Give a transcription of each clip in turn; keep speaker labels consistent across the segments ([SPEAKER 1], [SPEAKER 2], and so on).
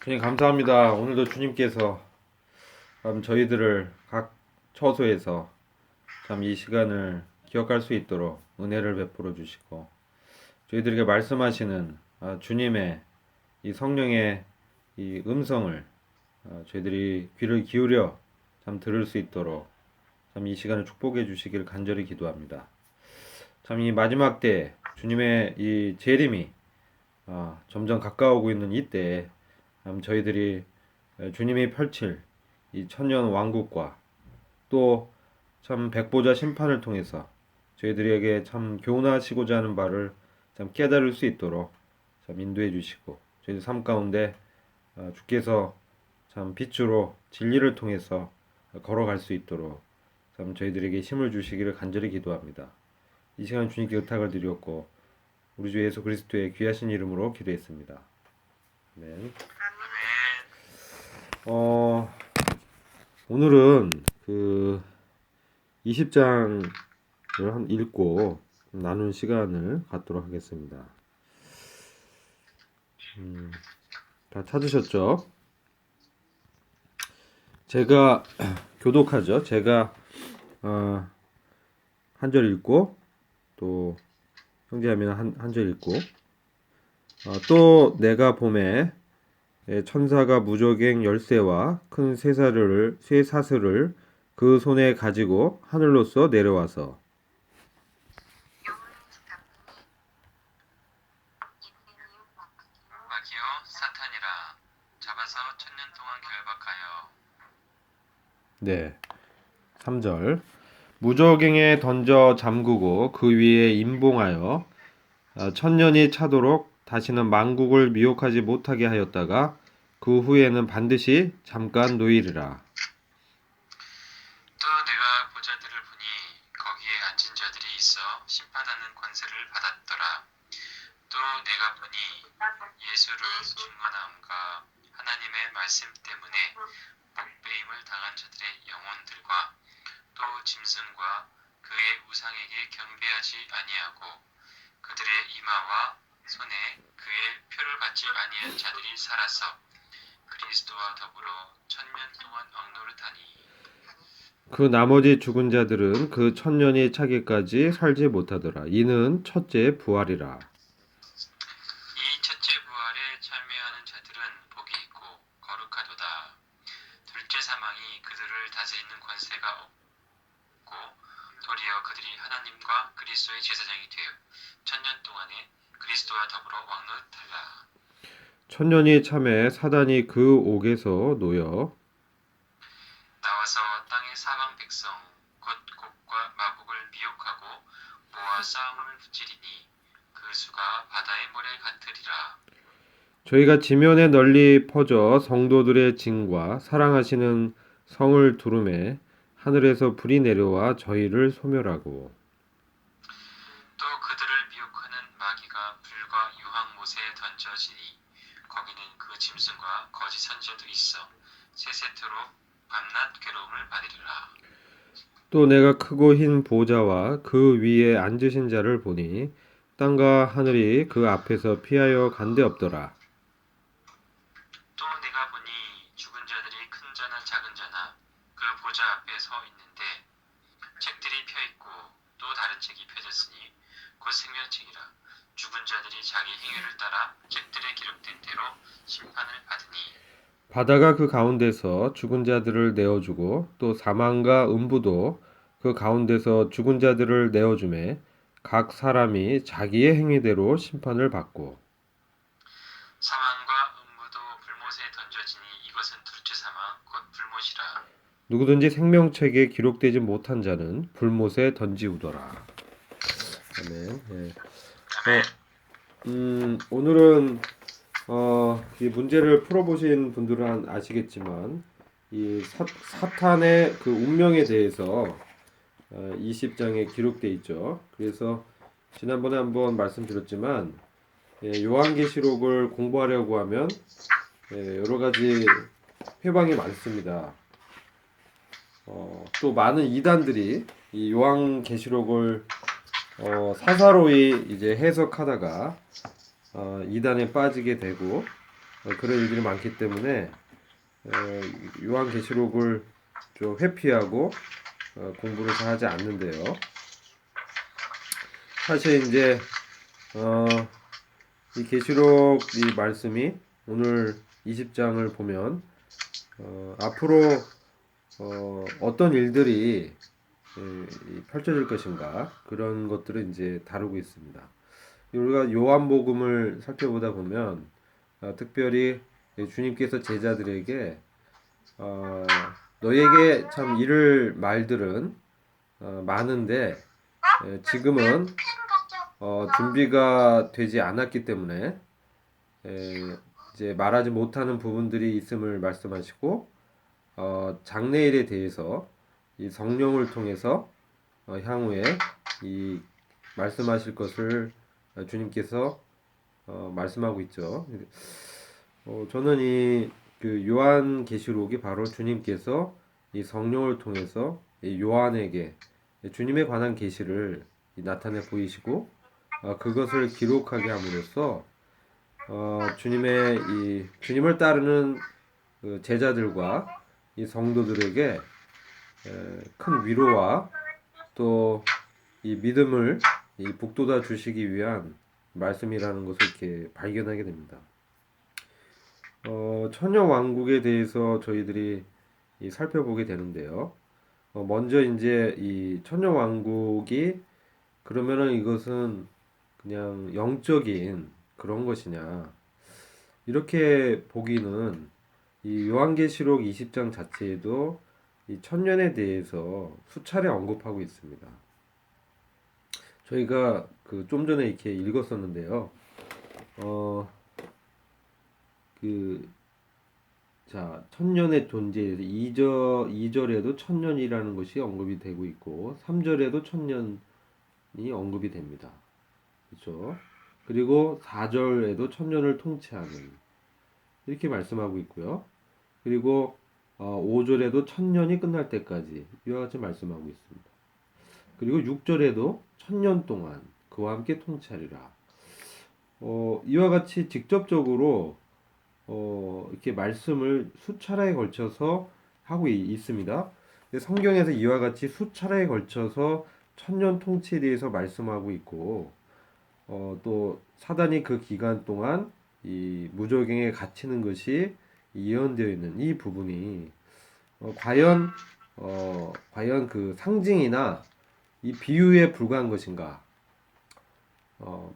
[SPEAKER 1] 주님 감사합니다. 오늘도 주님께서 저희들을 각 처소에서 참 이 시간을 기억할 수 있도록 은혜를 베풀어 주시고 저희들에게 말씀하시는 주님의 이 성령의 이 음성을 저희들이 귀를 기울여 참 들을 수 있도록 참 이 시간을 축복해 주시길 간절히 기도합니다. 참 이 마지막 때 주님의 이 재림이 점점 가까워오고 있는 이때에 저희들이 주님이 펼칠 이 천년 왕국과 또 참 백보자 심판을 통해서 저희들에게 참 교훈하시고자 하는 바를 참 깨달을 수 있도록 참 인도해 주시고 저희 삶 가운데 주께서 참 빛으로 진리를 통해서 걸어갈 수 있도록 참 저희들에게 힘을 주시기를 간절히 기도합니다. 이 시간 주님께 의탁을 드렸고 우리 주 예수 그리스도의 귀하신 이름으로 기도했습니다. 아멘. 오늘은 그 20장을 읽고 나눈 시간을 갖도록 하겠습니다. 다 찾으셨죠? 제가 교독하죠. 제가 한 절 읽고 또 형제하면 한 절 읽고 또 내가 봄에 천사가 무저갱 열쇠와 큰 쇠사슬을 그 손에 가지고 하늘로서 내려와서
[SPEAKER 2] 마귀요 사탄이라 잡아서 천년 동안 결박하여
[SPEAKER 1] 네 3절 무저갱에 던져 잠그고 그 위에 임봉하여 천년이 차도록 다시는 만국을 미혹하지 못하게 하였다가 그 후에는 반드시 잠깐 노이리라.
[SPEAKER 2] 또 내가 보자들을 보니 거기에 앉은 자들이 있어 심판하는 권세를 받았더라. 또 내가 보니 예수를 중간함과 하나님의 말씀 때문에 목배임을 당한 자들의 영혼들과 또 짐승과 그의 우상에게 경배하지 아니하고 그들의 이마와 손에 그의 표를 받지 아니한 자들이 살아서 그리스도와 더불어 천년 동안 왕노릇하니
[SPEAKER 1] 그 나머지 죽은 자들은 그 천년이 차기까지 살지 못하더라. 이는 첫째 부활이라.
[SPEAKER 2] 이 첫째 부활에 참여하는 자들은 복이 있고 거룩하도다. 둘째 사망이 그들을 다스리는 권세가 없고 도리어 그들이 하나님과 그리스도의 제사장이 되어 천년 동안에 그리스도와 더불어 왕노릇하라.
[SPEAKER 1] 천년이 참에 사단이 그 옥에서 놓여
[SPEAKER 2] 나와서 땅의 사방 백성 곧 곡과 마곡을 미혹하고 모아 싸움을 붙이리니 그 수가 바다의 모래 같으리라.
[SPEAKER 1] 저희가 지면에 널리 퍼져 성도들의 징과 사랑하시는 성을 두름에 하늘에서 불이 내려와 저희를 소멸하고
[SPEAKER 2] 또 그들을 미혹하는 마귀가 불과 유황못에 던져지니 거기는 그 짐승과 거짓 선지자도 있어 세세토록 밤낮 괴로움을 받으리라.
[SPEAKER 1] 또 내가 크고 흰 보좌와 그 위에 앉으신 자를 보니 땅과 하늘이 그 앞에서 피하여 간데 없더라.
[SPEAKER 2] 또 내가 보니 죽은 자들이 큰 자나 작은 자나 그 보좌 앞에 서 있는데 책들이 펴 있고 또 다른 책이 펴졌으니 곧 생명책이라. 죽은 자들이 자기 행위를 따라 책들에 기록된 대로 심판을 받으니
[SPEAKER 1] 바다가 그 가운데서 죽은 자들을 내어주고 또 사망과 음부도 그 가운데서 죽은 자들을 내어주매 각 사람이 자기의 행위대로 심판을 받고
[SPEAKER 2] 사망과 음부도 불못에 던져지니 이것은 둘째 사망 곧 불못이라.
[SPEAKER 1] 누구든지 생명책에 기록되지 못한 자는 불못에 던지우더라. 아멘. 예. 오늘은 이 문제를 풀어보신 분들은 아시겠지만 이 사탄의 그 운명에 대해서 20장에 기록돼 있죠. 그래서 지난번에 한번 말씀드렸지만 요한계시록을 공부하려고 하면 여러 가지 회방이 많습니다. 또 많은 이단들이 이 요한계시록을 사사로이 이제 해석하다가 이단에 빠지게 되고 그런 일들이 많기 때문에 어, 요한계시록을 좀 회피하고 공부를 잘 하지 않는데요. 사실 이제 어, 이 계시록 이 말씀이 오늘 20장을 보면 앞으로 어떤 일들이 펼쳐질 것인가 그런 것들을 이제 다루고 있습니다. 우리가 요한복음을 살펴보다 보면 특별히 주님께서 제자들에게 어, 너에게 참 이를 말들은 많은데 지금은 준비가 되지 않았기 때문에 이제 말하지 못하는 부분들이 있음을 말씀하시고 장래일에 대해서 이 성령을 통해서 향후에 이 말씀하실 것을 주님께서 말씀하고 있죠. 저는 이 그 요한계시록이 바로 주님께서 이 성령을 통해서 이 요한에게 주님에 관한 계시를 나타내 보이시고 그것을 기록하게 함으로써 주님의 이 주님을 따르는 그 제자들과 이 성도들에게 큰 위로와 또 이 믿음을 이 북돋아 주시기 위한 말씀이라는 것을 이렇게 발견하게 됩니다. 천년 왕국에 대해서 저희들이 살펴보게 되는데요. 먼저 이제 이 천년 왕국이 그러면은 이것은 그냥 영적인 그런 것이냐 이렇게 보기는 이 요한계시록 20장 자체에도 이 천년에 대해서 수차례 언급하고 있습니다. 저희가 그 좀 전에 이렇게 읽었었는데요. 어, 그, 자, 천년의 존재에서 2절에도 천년이라는 것이 언급이 되고 있고, 3절에도 천년이 언급이 됩니다. 그렇죠? 그리고 4절에도 천년을 통치하는, 이렇게 말씀하고 있고요. 그리고 5절에도 천년이 끝날 때까지 이와 같이 말씀하고 있습니다. 그리고 6절에도 천년 동안 그와 함께 통치하리라. 이와 같이 직접적으로 이렇게 말씀을 수차례에 걸쳐서 하고 있습니다. 성경에서 이와 같이 수차례에 걸쳐서 천년 통치에 대해서 말씀하고 있고, 또 사단이 그 기간 동안 이 무적행에 갇히는 것이 예언되어 있는 이 부분이 과연 그 상징이나 이 비유에 불과한 것인가? 어,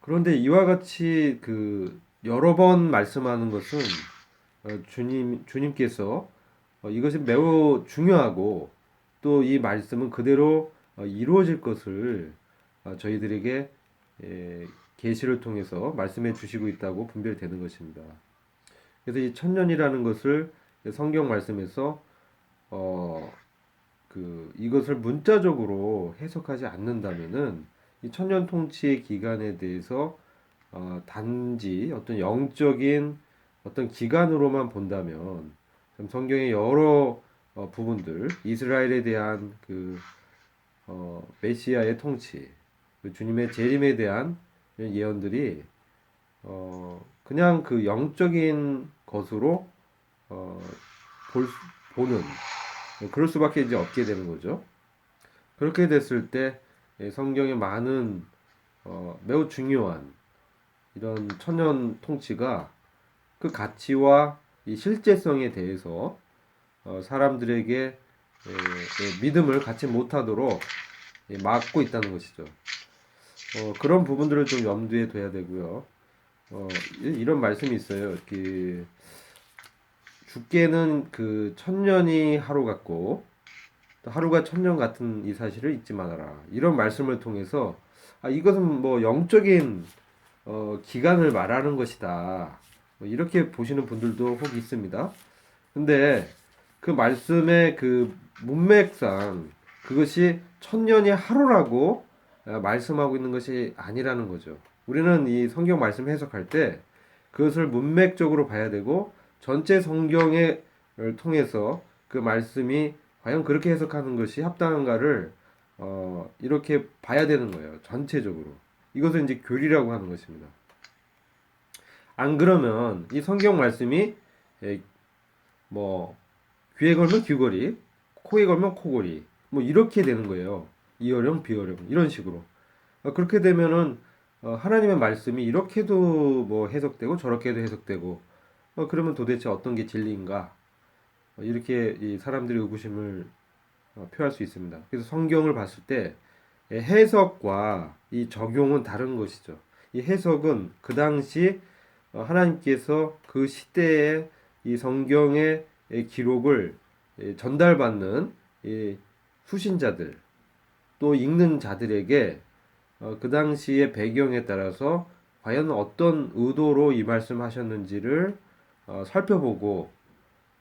[SPEAKER 1] 그런데 이와 같이 그 여러 번 말씀하는 것은 주님께서 이것이 매우 중요하고 또 이 말씀은 그대로 이루어질 것을 저희들에게 계시를 통해서 말씀해 주시고 있다고 분별되는 것입니다. 그래서 이 천년이라는 것을 성경 말씀에서 이것을 문자적으로 해석하지 않는다면은 이 천년 통치의 기간에 대해서 단지 어떤 영적인 어떤 기간으로만 본다면 성경의 여러 부분들 이스라엘에 대한 메시아의 통치 그 주님의 재림에 대한 예언들이 그냥 그 영적인 것으로 어, 보는 그럴 수밖에 이제 없게 되는 거죠. 그렇게 됐을 때 성경의 많은 매우 중요한 이런 천년 통치가 그 가치와 이 실제성에 대해서 사람들에게 믿음을 갖지 못하도록 막고 있다는 것이죠. 그런 부분들을 좀 염두에 둬야 되고요. 이런 말씀이 있어요. 주께는 그 천년이 하루 같고 또 하루가 천년 같은 이 사실을 잊지 말아라. 이런 말씀을 통해서 이것은 뭐 영적인 기간을 말하는 것이다. 이렇게 보시는 분들도 혹 있습니다. 근데 그 말씀의 그 문맥상 그것이 천년이 하루라고 말씀하고 있는 것이 아니라는 거죠. 우리는 이 성경 말씀 해석할 때 그것을 문맥적으로 봐야 되고 전체 성경을 통해서 그 말씀이 과연 그렇게 해석하는 것이 합당한가를 이렇게 봐야 되는 거예요. 전체적으로. 이것을 이제 교리라고 하는 것입니다. 안 그러면 이 성경 말씀이 에, 뭐 귀에 걸면 귀걸이, 코에 걸면 코걸이, 뭐 이렇게 되는 거예요. 이어령 비어령 이런 식으로. 그렇게 되면은 하나님의 말씀이 이렇게도 뭐 해석되고 저렇게도 해석되고 그러면 도대체 어떤 게 진리인가? 이렇게 이 사람들이 의구심을 표할 수 있습니다. 그래서 성경을 봤을 때 해석과 이 적용은 다른 것이죠. 이 해석은 그 당시 하나님께서 그 시대의 이 성경의 기록을 전달받는 이 수신자들 또 읽는 자들에게 그 당시의 배경에 따라서 과연 어떤 의도로 이 말씀하셨는지를 살펴보고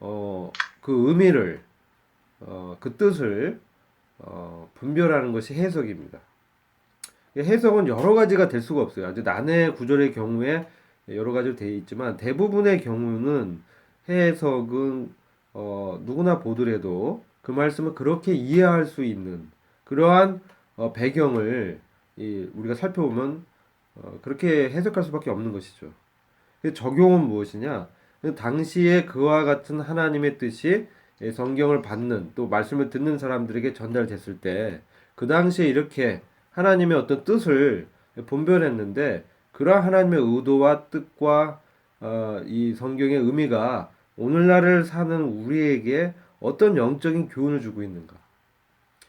[SPEAKER 1] 그 의미를 그 뜻을 분별하는 것이 해석입니다. 해석은 여러 가지가 될 수가 없어요. 아주 난해 구절의 경우에 여러 가지로 되어 있지만 대부분의 경우는 해석은 누구나 보더라도 그 말씀을 그렇게 이해할 수 있는 그러한 배경을 우리가 살펴보면 그렇게 해석할 수밖에 없는 것이죠. 그 적용은 무엇이냐? 그 당시에 그와 같은 하나님의 뜻이 성경을 받는 또 말씀을 듣는 사람들에게 전달됐을 때 그 당시에 이렇게 하나님의 어떤 뜻을 분별했는데 그러한 하나님의 의도와 뜻과 이 성경의 의미가 오늘날을 사는 우리에게 어떤 영적인 교훈을 주고 있는가?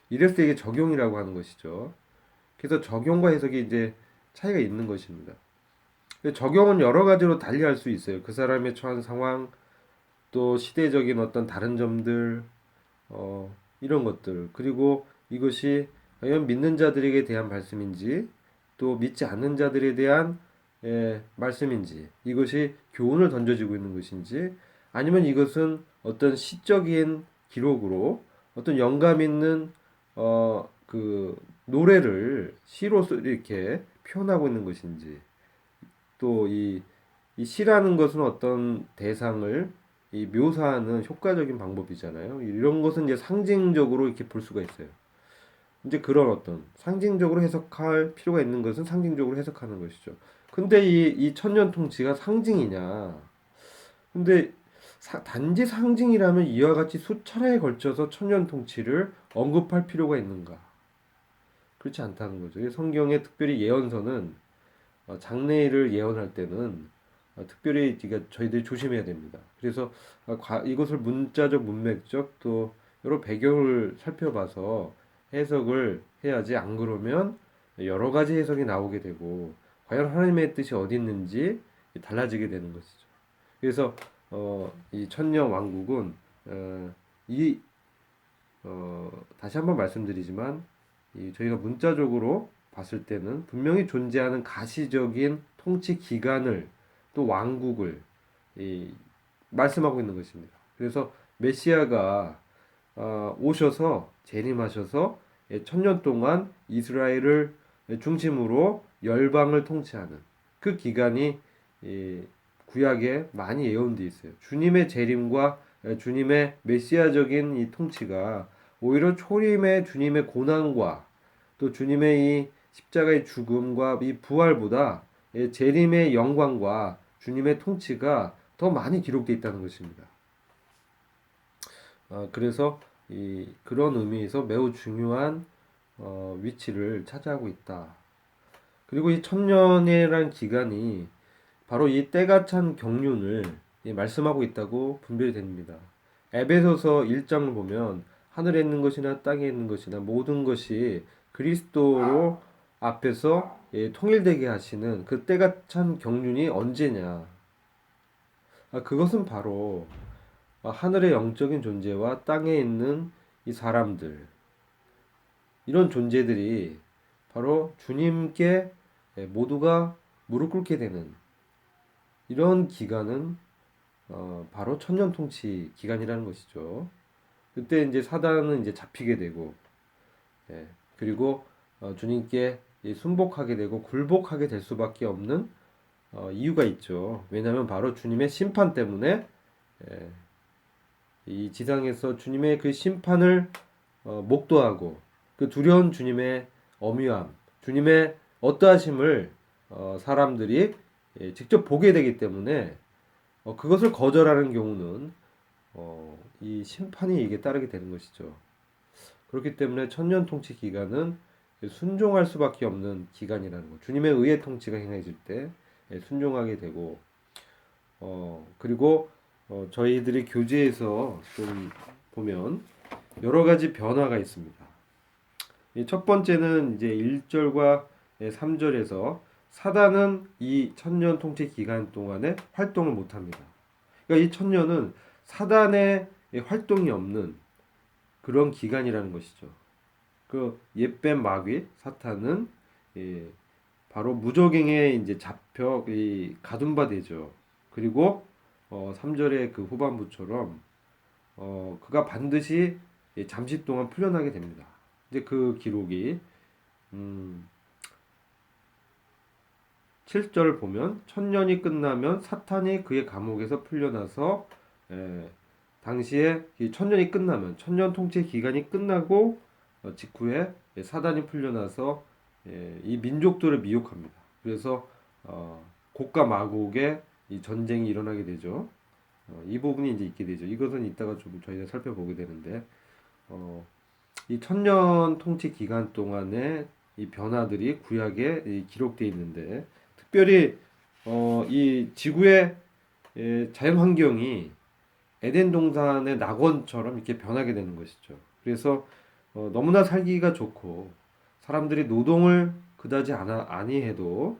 [SPEAKER 1] 이랬을 때 이게 적용이라고 하는 것이죠. 그래서 적용과 해석이 이제 차이가 있는 것입니다. 적용은 여러 가지로 달리할 수 있어요. 그 사람의 처한 상황, 또 시대적인 어떤 다른 점들, 이런 것들. 그리고 이것이 과연 믿는 자들에게 대한 말씀인지, 또 믿지 않는 자들에 대한 말씀인지, 이것이 교훈을 던져지고 있는 것인지, 아니면 이것은 어떤 시적인 기록으로 어떤 영감 있는 그 노래를 시로서 이렇게 표현하고 있는 것인지, 또 이 시라는 것은 어떤 대상을 묘사하는 효과적인 방법이잖아요. 이런 것은 이제 상징적으로 이렇게 볼 수가 있어요. 이제 그런 어떤 상징적으로 해석할 필요가 있는 것은 상징적으로 해석하는 것이죠. 근데 이 천년 통치가 상징이냐? 근데 단지 상징이라면 이와 같이 수차례에 걸쳐서 천년 통치를 언급할 필요가 있는가? 그렇지 않다는 거죠. 성경의 특별히 예언서는 장래일을 예언할 때는 특별히 저희들이 조심해야 됩니다. 그래서 이것을 문자적, 문맥적 또 여러 배경을 살펴봐서 해석을 해야지 안 그러면 여러 가지 해석이 나오게 되고 과연 하나님의 뜻이 어디 있는지 달라지게 되는 것이죠. 그래서 이 천년 왕국은 이 다시 한번 말씀드리지만 저희가 문자적으로 봤을 때는 분명히 존재하는 가시적인 통치 기간을 또 왕국을 말씀하고 있는 것입니다. 그래서 메시아가 오셔서 재림하셔서 천년 동안 이스라엘을 중심으로 열방을 통치하는 그 기간이 구약에 많이 예언되어 있어요. 주님의 재림과 주님의 메시아적인 이 통치가 오히려 초림의 주님의 고난과 또 주님의 이 십자가의 죽음과 이 부활보다 재림의 영광과 주님의 통치가 더 많이 기록되어 있다는 것입니다. 그래서 그런 의미에서 매우 중요한 위치를 차지하고 있다. 그리고 이 천년이라는 기간이 바로 이 때가 찬 경륜을 말씀하고 있다고 분별이 됩니다. 에베소서 1장을 보면 하늘에 있는 것이나 땅에 있는 것이나 모든 것이 그리스도로 앞에서 통일되게 하시는 그 때가 찬 경륜이 언제냐? 그것은 바로 하늘의 영적인 존재와 땅에 있는 이 사람들, 이런 존재들이 바로 주님께 모두가 무릎 꿇게 되는 이런 기간은 바로 천년 통치 기간이라는 것이죠. 그때 이제 사단은 이제 잡히게 되고, 그리고 주님께 순복하게 되고 굴복하게 될 수밖에 없는 이유가 있죠. 왜냐하면 바로 주님의 심판 때문에 이 지상에서 주님의 그 심판을 목도하고 그 두려운 주님의 엄위함, 주님의 어떠하심을 사람들이 직접 보게 되기 때문에 그것을 거절하는 경우는 이 심판이 이게 따르게 되는 것이죠. 그렇기 때문에 천년 통치 기간은 순종할 수밖에 없는 기간이라는 거. 주님의 의의 통치가 행해질 때 순종하게 되고 그리고 저희들이 교제에서 좀 보면 여러 가지 변화가 있습니다. 이 첫 번째는 이제 1절과 3절에서 사단은 이 천년 통치 기간 동안에 활동을 못 합니다. 그러니까 이 천년은 사단의 활동이 없는 그런 기간이라는 것이죠. 그 옛뱀 마귀 사탄은 바로 무적행에 이제 잡혀 가둔 바 되죠. 그리고 3절의 그 후반부처럼 그가 반드시 잠시 동안 풀려나게 됩니다. 이제 그 기록이 7절 보면 천년이 끝나면 사탄이 그의 감옥에서 풀려나서 당시에 이 천년이 끝나면 천년 통치 기간이 끝나고 직후에 사단이 풀려나서 이 민족들을 미혹합니다. 그래서 곡과 마곡의 이 전쟁이 일어나게 되죠. 이 부분이 이제 있게 되죠. 이것은 이따가 좀 저희가 살펴보게 되는데 이 천년 통치 기간 동안의 이 변화들이 구약에 기록되어 있는데 특별히 이 지구의 자연 환경이 에덴 동산의 낙원처럼 이렇게 변하게 되는 것이죠. 그래서 너무나 살기가 좋고 사람들이 노동을 그다지 아니해도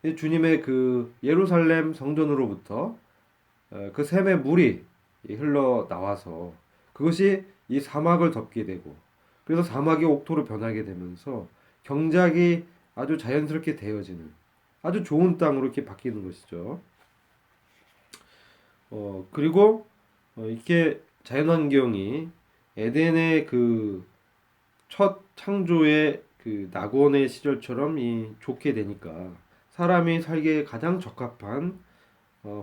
[SPEAKER 1] 이 주님의 그 예루살렘 성전으로부터 그 샘의 물이 흘러 나와서 그것이 이 사막을 덮게 되고 그래서 사막이 옥토로 변하게 되면서 경작이 아주 자연스럽게 되어지는 아주 좋은 땅으로 이렇게 바뀌는 것이죠. 그리고 이렇게 자연환경이 에덴의 그 첫 창조의 그 낙원의 시절처럼 좋게 되니까 사람이 살기에 가장 적합한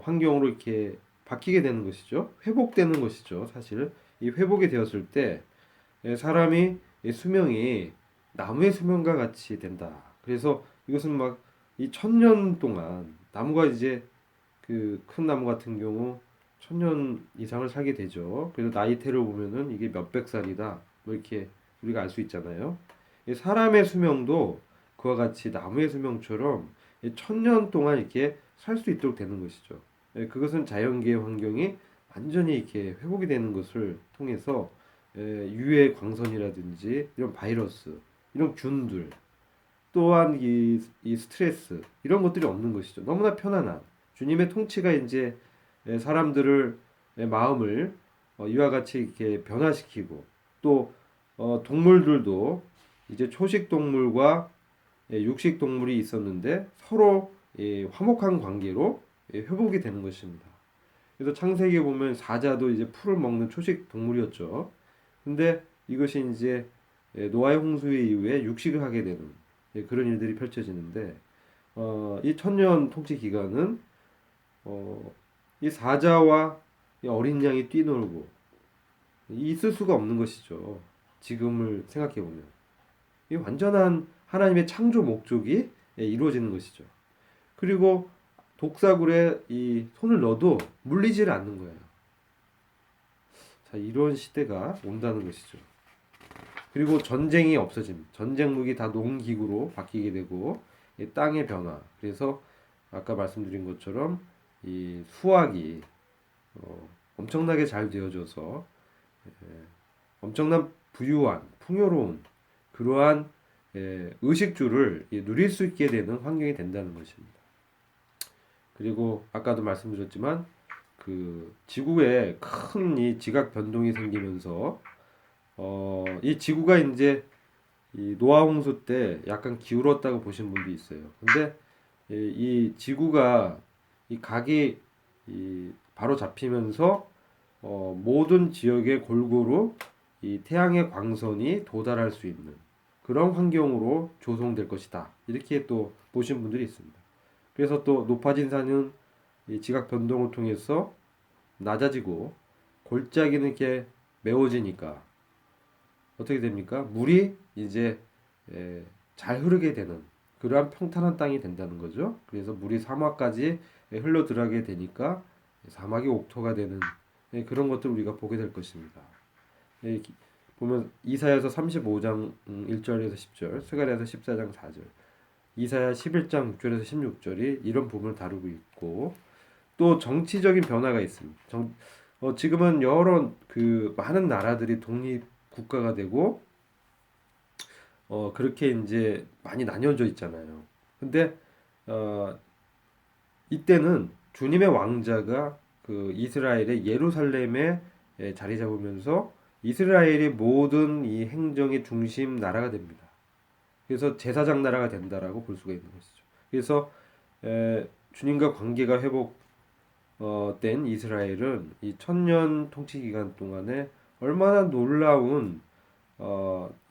[SPEAKER 1] 환경으로 이렇게 바뀌게 되는 것이죠. 회복되는 것이죠. 사실 이 회복이 되었을 때 사람이 수명이 나무의 수명과 같이 된다. 그래서 이것은 막 이 천년 동안 나무가 이제 그 큰 나무 같은 경우 천년 이상을 살게 되죠. 그래서 나이테를 보면은 이게 몇백 살이다. 뭐 이렇게 우리가 알 수 있잖아요. 이 사람의 수명도 그와 같이 나무의 수명처럼 천년 동안 이렇게 살 수 있도록 되는 것이죠. 그것은 자연계의 환경이 완전히 이렇게 회복이 되는 것을 통해서 유해 광선이라든지 이런 바이러스, 이런 균들, 또한 이 스트레스 이런 것들이 없는 것이죠. 너무나 편안한 주님의 통치가 이제 사람들을 마음을 이와 같이 이렇게 변화시키고 또 동물들도 이제 초식 동물과 육식 동물이 있었는데 서로 화목한 관계로 회복이 되는 것입니다. 그래서 창세기에 보면 사자도 이제 풀을 먹는 초식 동물이었죠. 근데 이것이 이제 노아의 홍수 이후에 육식을 하게 되는 그런 일들이 펼쳐지는데 이 천년 통치 기간은 이 사자와 이 어린 양이 뛰놀고 있을 수가 없는 것이죠. 지금을 생각해 보면 이 완전한 하나님의 창조 목적이 이루어지는 것이죠. 그리고 독사굴에 이 손을 넣어도 물리지를 않는 거예요. 자, 이런 시대가 온다는 것이죠. 그리고 전쟁이 없어짐. 전쟁 무기 다 농기구로 바뀌게 되고 이 땅의 변화. 그래서 아까 말씀드린 것처럼 이 수확이 엄청나게 잘 되어져서 엄청난 부유한 풍요로운 그러한 의식주를 누릴 수 있게 되는 환경이 된다는 것입니다. 그리고 아까도 말씀드렸지만 그 지구에 큰 이 지각 변동이 생기면서 이 지구가 이제 이 노아 홍수 때 약간 기울었다고 보신 분도 있어요. 근데 이 지구가 이 각이 바로 잡히면서 모든 지역에 골고루 이 태양의 광선이 도달할 수 있는 그런 환경으로 조성될 것이다. 이렇게 또 보신 분들이 있습니다. 그래서 또 높아진 산은 이 지각 변동을 통해서 낮아지고 골짜기는 이렇게 메워지니까 어떻게 됩니까? 물이 이제 잘 흐르게 되는 그러한 평탄한 땅이 된다는 거죠. 그래서 물이 사막까지 흘러 들어가게 되니까 사막이 옥토가 되는 그런 것들을 우리가 보게 될 것입니다. 보면 이사야서 35장 1절에서 10절, 스가랴서 14장 4절, 이사야 11장 6절에서 16절이 이런 부분을 다루고 있고, 또 정치적인 변화가 있습니다. 지금은 여러 많은 나라들이 독립 국가가 되고 그렇게 이제 많이 나뉘어져 있잖아요. 근데 어, 이때는 주님의 왕자가 그 이스라엘의 예루살렘에 자리 잡으면서 이스라엘이 모든 이 행정의 중심 나라가 됩니다. 그래서 제사장 나라가 된다라고 볼 수가 있는 것이죠. 그래서 주님과 관계가 회복된 이스라엘은 이 천년 통치 기간 동안에 얼마나 놀라운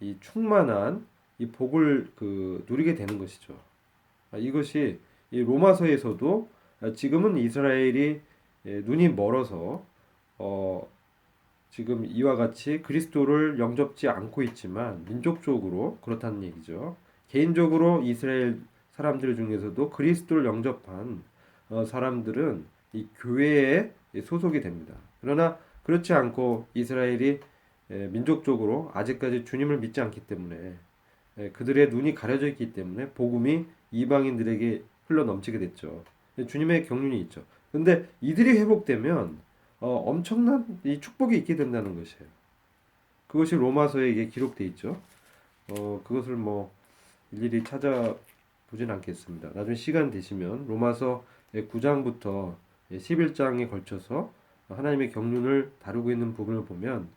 [SPEAKER 1] 이 충만한 이 복을 누리게 되는 것이죠. 이것이 이 로마서에서도 지금은 이스라엘이 눈이 멀어서 지금 이와 같이 그리스도를 영접지 않고 있지만 민족적으로 그렇다는 얘기죠. 개인적으로 이스라엘 사람들 중에서도 그리스도를 영접한 사람들은 이 교회에 소속이 됩니다. 그러나 그렇지 않고 이스라엘이 민족적으로 아직까지 주님을 믿지 않기 때문에 그들의 눈이 가려져 있기 때문에 복음이 이방인들에게 흘러 넘치게 됐죠. 주님의 경륜이 있죠. 근데 이들이 회복되면 엄청난 이 축복이 있게 된다는 것이에요. 그것이 로마서에 이게 기록돼 있죠. 그것을 뭐 일일이 찾아보진 않겠습니다. 나중에 시간 되시면 로마서 9장부터 11장에 걸쳐서 하나님의 경륜을 다루고 있는 부분을 보면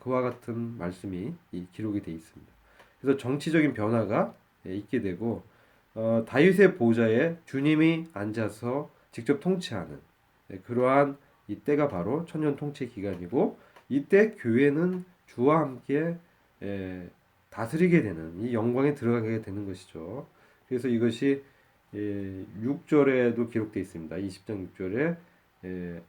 [SPEAKER 1] 그와 같은 말씀이 기록이 되어 있습니다. 그래서 정치적인 변화가 있게 되고 다윗의 보좌에 주님이 앉아서 직접 통치하는 그러한 이때가 바로 천년 통치 기간이고, 이때 교회는 주와 함께 다스리게 되는 이 영광에 들어가게 되는 것이죠. 그래서 이것이 6절에도 기록되어 있습니다. 20장 6절에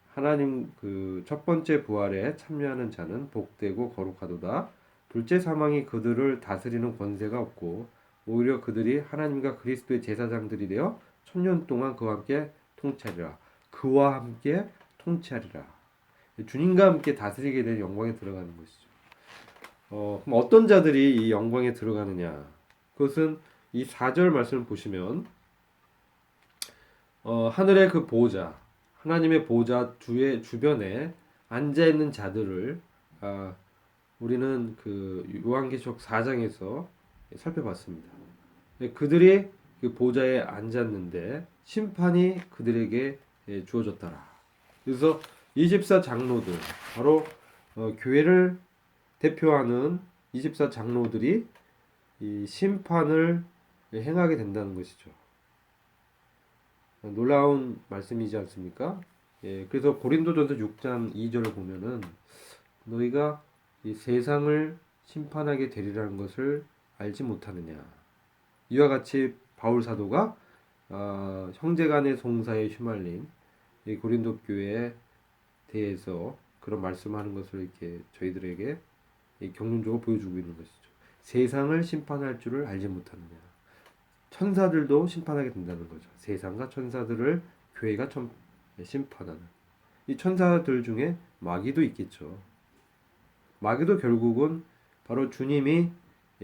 [SPEAKER 1] 하나님 그 첫 번째 부활에 참여하는 자는 복되고 거룩하도다. 둘째 사망이 그들을 다스리는 권세가 없고 오히려 그들이 하나님과 그리스도의 제사장들이 되어 천년 동안 그와 함께 통치하리라. 그와 함께 통치하리라. 주님과 함께 다스리게 된 영광에 들어가는 것이죠. 그럼 어떤 자들이 이 영광에 들어가느냐? 그것은 이 4절 말씀을 보시면 하늘의 그 보호자, 하나님의 보호자 주변에 앉아 있는 자들을 우리는 그 요한계시록 4장에서 살펴봤습니다. 그들이 그 보좌에 앉았는데 심판이 그들에게 주어졌더라. 그래서 24 장로들, 바로 교회를 대표하는 24 장로들이 이 심판을 행하게 된다는 것이죠. 놀라운 말씀이지 않습니까? 그래서 고린도전서 6장 2절을 보면은 너희가 이 세상을 심판하게 되리라는 것을 알지 못하느냐. 이와 같이 바울 사도가 형제간의 송사에 휘말린 이 고린도 교회에 대해서 그런 말씀하는 것을 이렇게 저희들에게 경륜적으로 보여주고 있는 것이죠. 세상을 심판할 줄을 알지 못하느냐. 천사들도 심판하게 된다는 거죠. 세상과 천사들을 교회가 심판하는. 이 천사들 중에 마귀도 있겠죠. 마귀도 결국은 바로 주님이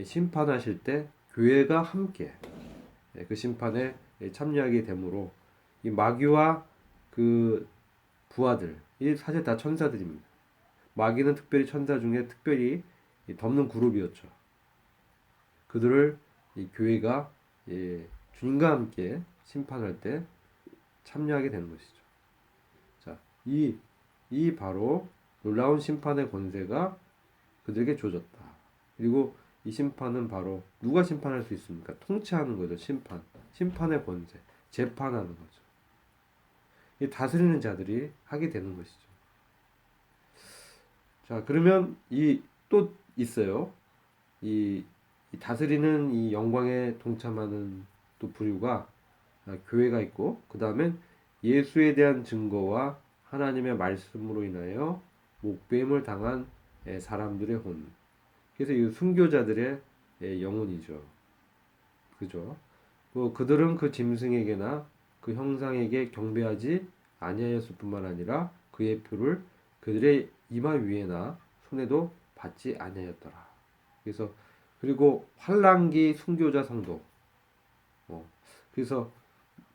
[SPEAKER 1] 심판하실 때 교회가 함께 그 심판에 참여하게 되므로 이 마귀와 그 부하들, 이 사실 다 천사들입니다. 마귀는 특별히 천사 중에 특별히 덮는 그룹이었죠. 그들을 이 교회가 주님과 함께 심판할 때 참여하게 되는 것이죠. 자, 이 바로 놀라운 심판의 권세가 그들에게 주어졌다. 그리고 이 심판은 바로 누가 심판할 수 있습니까? 통치하는 거죠. 심판의 권세, 재판하는 거죠. 이 다스리는 자들이 하게 되는 것이죠. 자, 그러면 또 있어요. 이 다스리는 이 영광에 동참하는 또 부류가 교회가 있고, 그 다음엔 예수에 대한 증거와 하나님의 말씀으로 인하여 목배임을 당한 사람들의 혼. 그래서 이 순교자들의 영혼이죠. 그죠?
[SPEAKER 3] 그들은 그 짐승에게나 그 형상에게 경배하지 아니하였을 뿐만 아니라 그의 표를 그들의 이마 위에나 손에도 받지 아니하였더라. 그래서 그리고 환란기 순교자 성도. 어, 그래서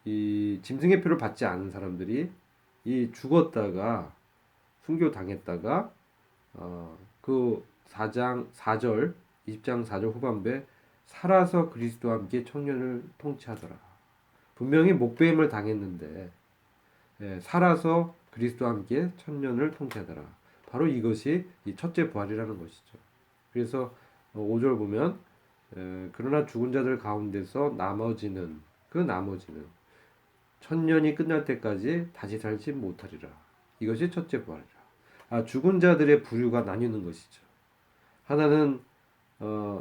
[SPEAKER 3] 이 짐승의 표를 받지 않은 사람들이 이 죽었다가 순교 당했다가 그 4장 4절 20장 4절 후반부에 살아서 그리스도와 함께 천년을 통치하더라. 분명히 목배임을 당했는데 살아서 그리스도와 함께 천년을 통치하더라. 바로 이것이 이 첫째 부활이라는 것이죠. 그래서 5절 보면 그러나 죽은 자들 가운데서 나머지는 천년이 끝날 때까지 다시 살지 못하리라. 이것이 첫째 부활이라. 죽은 자들의 부류가 나뉘는 것이죠. 하나는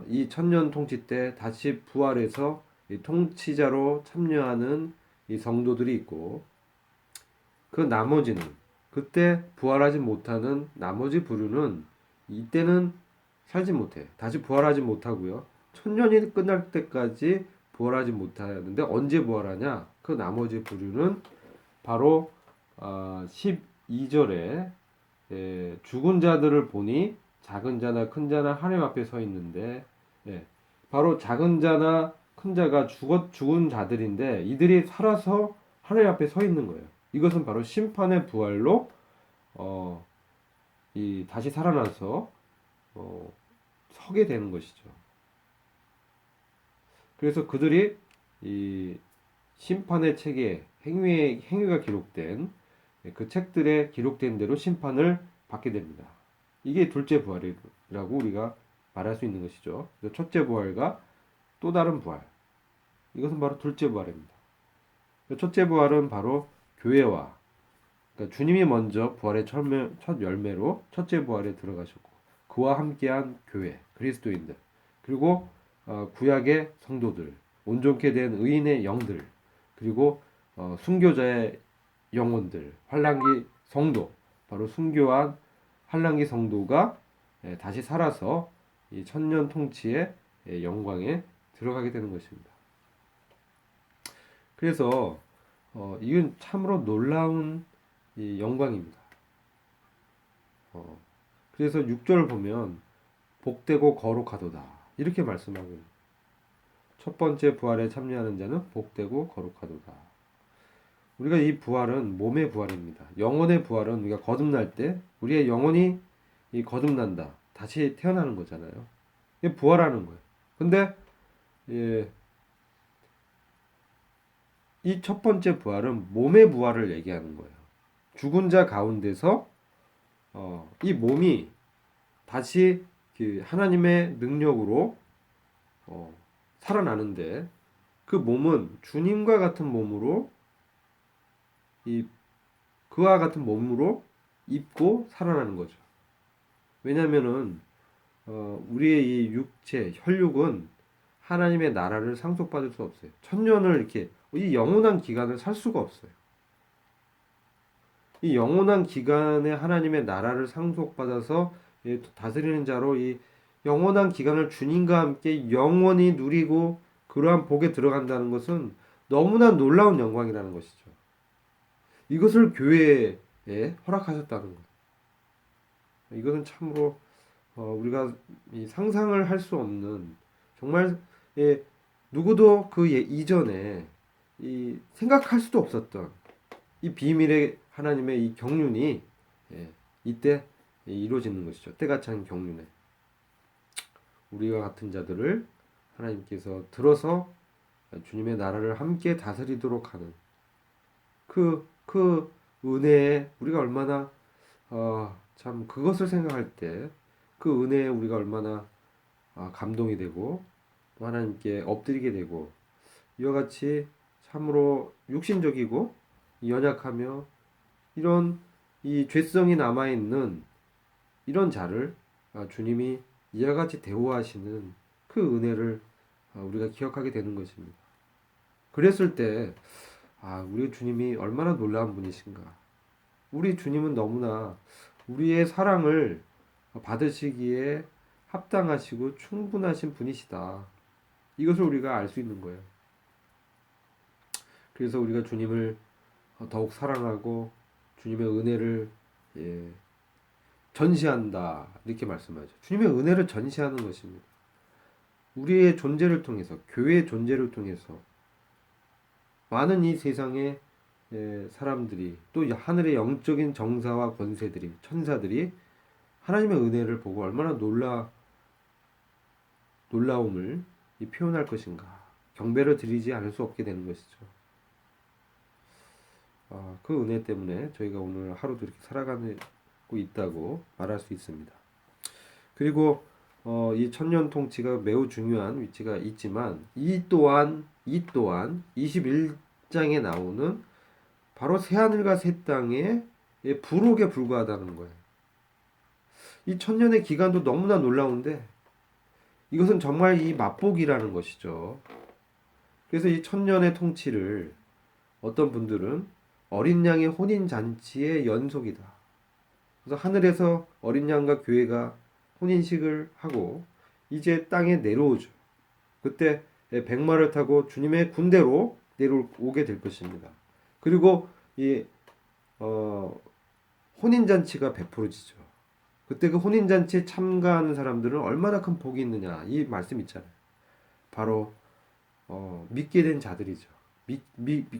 [SPEAKER 3] 이 천년 통치 때 다시 부활해서 이 통치자로 참여하는 이 성도들이 있고, 그 나머지는 그때 부활하지 못하는 나머지 부류는 이때는 살지 못해. 다시 부활하지 못하고요. 천년이 끝날 때까지 부활하지 못하는데 언제 부활하냐? 그 나머지 부류는 바로 12절에 죽은 자들을 보니 작은 자나 큰 자나 하나님 앞에 서 있는데, 바로 작은 자나 큰 자가 죽은 자들인데 이들이 살아서 하나님 앞에 서 있는 거예요. 이것은 바로 심판의 부활로 이 다시 살아나서 서게 되는 것이죠. 그래서 그들이 이 심판의 책에 행위가 기록된 그 책들에 기록된 대로 심판을 받게 됩니다. 이게 둘째 부활이라고 우리가 말할 수 있는 것이죠. 첫째 부활과 또 다른 부활. 이것은 바로 둘째 부활입니다. 첫째 부활은 바로 교회와, 그러니까 주님이 먼저 부활의 첫 열매로 첫째 부활에 들어가셨고, 그와 함께한 교회, 그리스도인들, 그리고 구약의 성도들, 온전케 된 의인의 영들, 그리고 순교자의 영혼들, 환란기 성도, 바로 순교한 환란기 성도가 다시 살아서 이 천년 통치의 영광에 들어가게 되는 것입니다. 그래서 이건 참으로 놀라운 이 영광입니다. 그래서 6절 보면 복되고 거룩하도다 이렇게 말씀하고 있습니다. 첫 번째 부활에 참여하는 자는 복되고 거룩하도다. 우리가 이 부활은 몸의 부활입니다. 영혼의 부활은 우리가 거듭날 때 우리의 영혼이 이 거듭난다. 다시 태어나는 거잖아요. 이게 부활하는 거예요. 근데 이 첫 번째 부활은 몸의 부활을 얘기하는 거예요. 죽은 자 가운데서 이 몸이 다시 그 하나님의 능력으로 살아나는데, 그 몸은 주님과 같은 몸으로 그와 같은 몸으로 입고 살아나는 거죠. 왜냐하면은 우리의 이 육체 혈육은 하나님의 나라를 상속받을 수 없어요. 천년을 이렇게 이 영원한 기간을 살 수가 없어요. 이 영원한 기간에 하나님의 나라를 상속받아서 다스리는 자로 이 영원한 기간을 주님과 함께 영원히 누리고 그러한 복에 들어간다는 것은 너무나 놀라운 영광이라는 것이죠. 이것을 교회에 허락하셨다는 것. 이것은 참으로 우리가 상상을 할 수 없는, 정말 누구도 그 이전에 생각할 수도 없었던 이 비밀의 하나님의 이 경륜이 이때 이루어지는 것이죠. 때가 찬 경륜에 우리와 같은 자들을 하나님께서 들어서 주님의 나라를 함께 다스리도록 하는 그 은혜에 우리가 얼마나 참 그것을 생각할 때 그 은혜에 우리가 얼마나 감동이 되고 또 하나님께 엎드리게 되고, 이와 같이 참으로 육신적이고 연약하며 이런 이 죄성이 남아있는 이런 자를 주님이 이와 같이 대우하시는 그 은혜를 우리가 기억하게 되는 것입니다. 그랬을 때 우리 주님이 얼마나 놀라운 분이신가. 우리 주님은 너무나 우리의 사랑을 받으시기에 합당하시고 충분하신 분이시다. 이것을 우리가 알 수 있는 거예요. 그래서 우리가 주님을 더욱 사랑하고 주님의 은혜를 전시한다 이렇게 말씀하죠. 주님의 은혜를 전시하는 것입니다. 우리의 존재를 통해서 교회의 존재를 통해서 많은 이 세상의 사람들이 또 하늘의 영적인 정사와 권세들이 천사들이 하나님의 은혜를 보고 얼마나 놀라움을 표현할 것인가 경배를 드리지 않을 수 없게 되는 것이죠. 그 은혜 때문에 저희가 오늘 하루도 이렇게 살아가고 있다고 말할 수 있습니다. 그리고 이 천년 통치가 매우 중요한 위치가 있지만 이 또한 21장에 나오는 바로 새하늘과 새 땅의 부록에 불과하다는 거예요. 이 천년의 기간도 너무나 놀라운데 이것은 정말 이 맛보기라는 것이죠. 그래서 이 천년의 통치를 어떤 분들은 어린 양의 혼인 잔치의 연속이다. 그래서 하늘에서 어린 양과 교회가 혼인식을 하고 이제 땅에 내려오죠. 그때 백마를 타고 주님의 군대로 내려오게 될 것입니다. 그리고 이 혼인 잔치가 베풀어지죠. 그때 그 혼인 잔치에 참가하는 사람들은 얼마나 큰 복이 있느냐 이 말씀 있잖아요. 바로 믿게 된 자들이죠.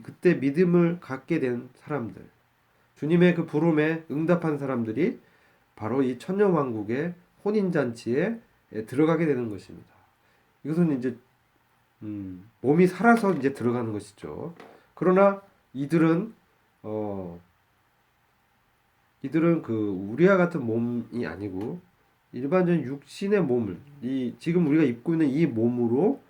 [SPEAKER 3] 그때 믿음을 갖게 된 사람들, 주님의 그 부름에 응답한 사람들이 바로 이 천년왕국의 혼인잔치에 들어가게 되는 것입니다. 이것은 이제 몸이 살아서 이제 들어가는 것이죠. 그러나 이들은 그 우리와 같은 몸이 아니고 일반적인 육신의 몸을 지금 우리가 입고 있는 이 몸으로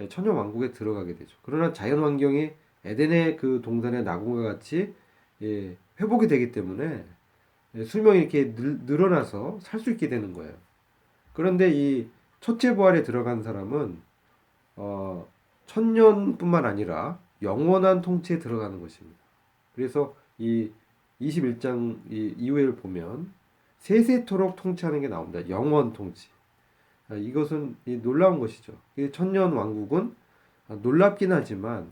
[SPEAKER 3] 천년 왕국에 들어가게 되죠. 그러나 자연 환경이 에덴의 그 동산의 낙원과 같이 회복이 되기 때문에 수명이 이렇게 늘어나서 살 수 있게 되는 거예요. 그런데 이 첫째 부활에 들어간 사람은 천년뿐만 아니라 영원한 통치에 들어가는 것입니다. 그래서 이 21장 이후에 보면 세세토록 통치하는 게 나옵니다. 영원 통치. 이것은 놀라운 것이죠. 천년 왕국은 놀랍긴 하지만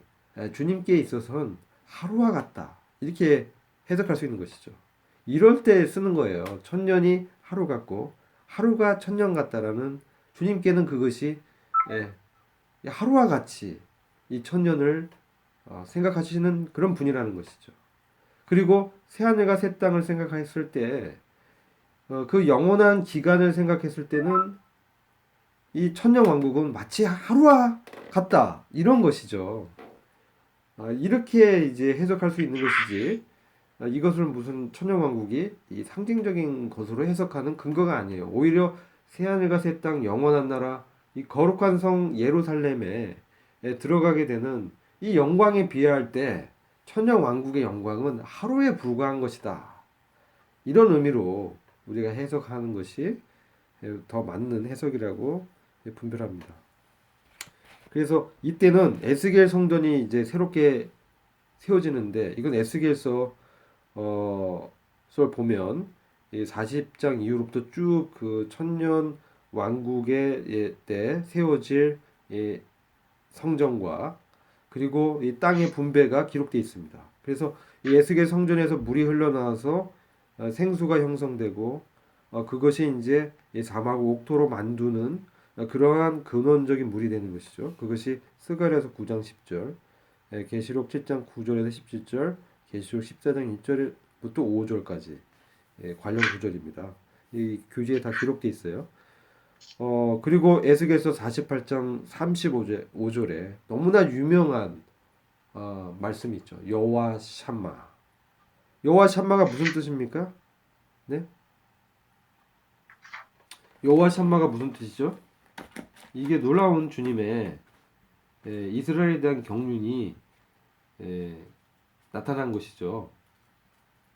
[SPEAKER 3] 주님께 있어서는 하루와 같다. 이렇게 해석할 수 있는 것이죠. 이럴 때 쓰는 거예요. 천년이 하루 같고 하루가 천년 같다라는 주님께는 그것이 하루와 같이 이 천년을 생각하시는 그런 분이라는 것이죠. 그리고 새하늘과 새 땅을 생각했을 때 그 영원한 기간을 생각했을 때는 이 천년 왕국은 마치 하루와 같다 이런 것이죠. 이렇게 이제 해석할 수 있는 것이지 이것을 무슨 천년 왕국이 이 상징적인 것으로 해석하는 근거가 아니에요. 오히려 새하늘과 새 땅 영원한 나라 이 거룩한 성 예루살렘에 들어가게 되는 이 영광에 비할 때 천년 왕국의 영광은 하루에 불과한 것이다. 이런 의미로 우리가 해석하는 것이 더 맞는 해석이라고 분별합니다. 그래서 이때는 에스겔 성전이 이제 새롭게 세워지는데 이건 에스겔서 를 보면 40장 이후로부터 쭉 그 천년 왕국의 때 세워질 성전과 그리고 이 땅의 분배가 기록되어 있습니다. 그래서 이 에스겔 성전에서 물이 흘러나와서 생수가 형성되고 그것이 이제 사막 옥토로 만드는 그러한 근원적인 물이 되는 것이죠. 그것이 스가랴서 9장 10절, 계시록 7장 9절에서 17절, 계시록 14장 1절부터 5절까지 관련 구절입니다. 이 교재에 다 기록되어 있어요. 그리고 에스겔서 48장 35절에 너무나 유명한 말씀이 있죠. 여호와 샴마. 여호와 샴마가 무슨 뜻입니까? 네? 여호와 샴마가 무슨 뜻이죠? 이게 놀라운 주님의 이스라엘에 대한 경륜이 나타난 것이죠.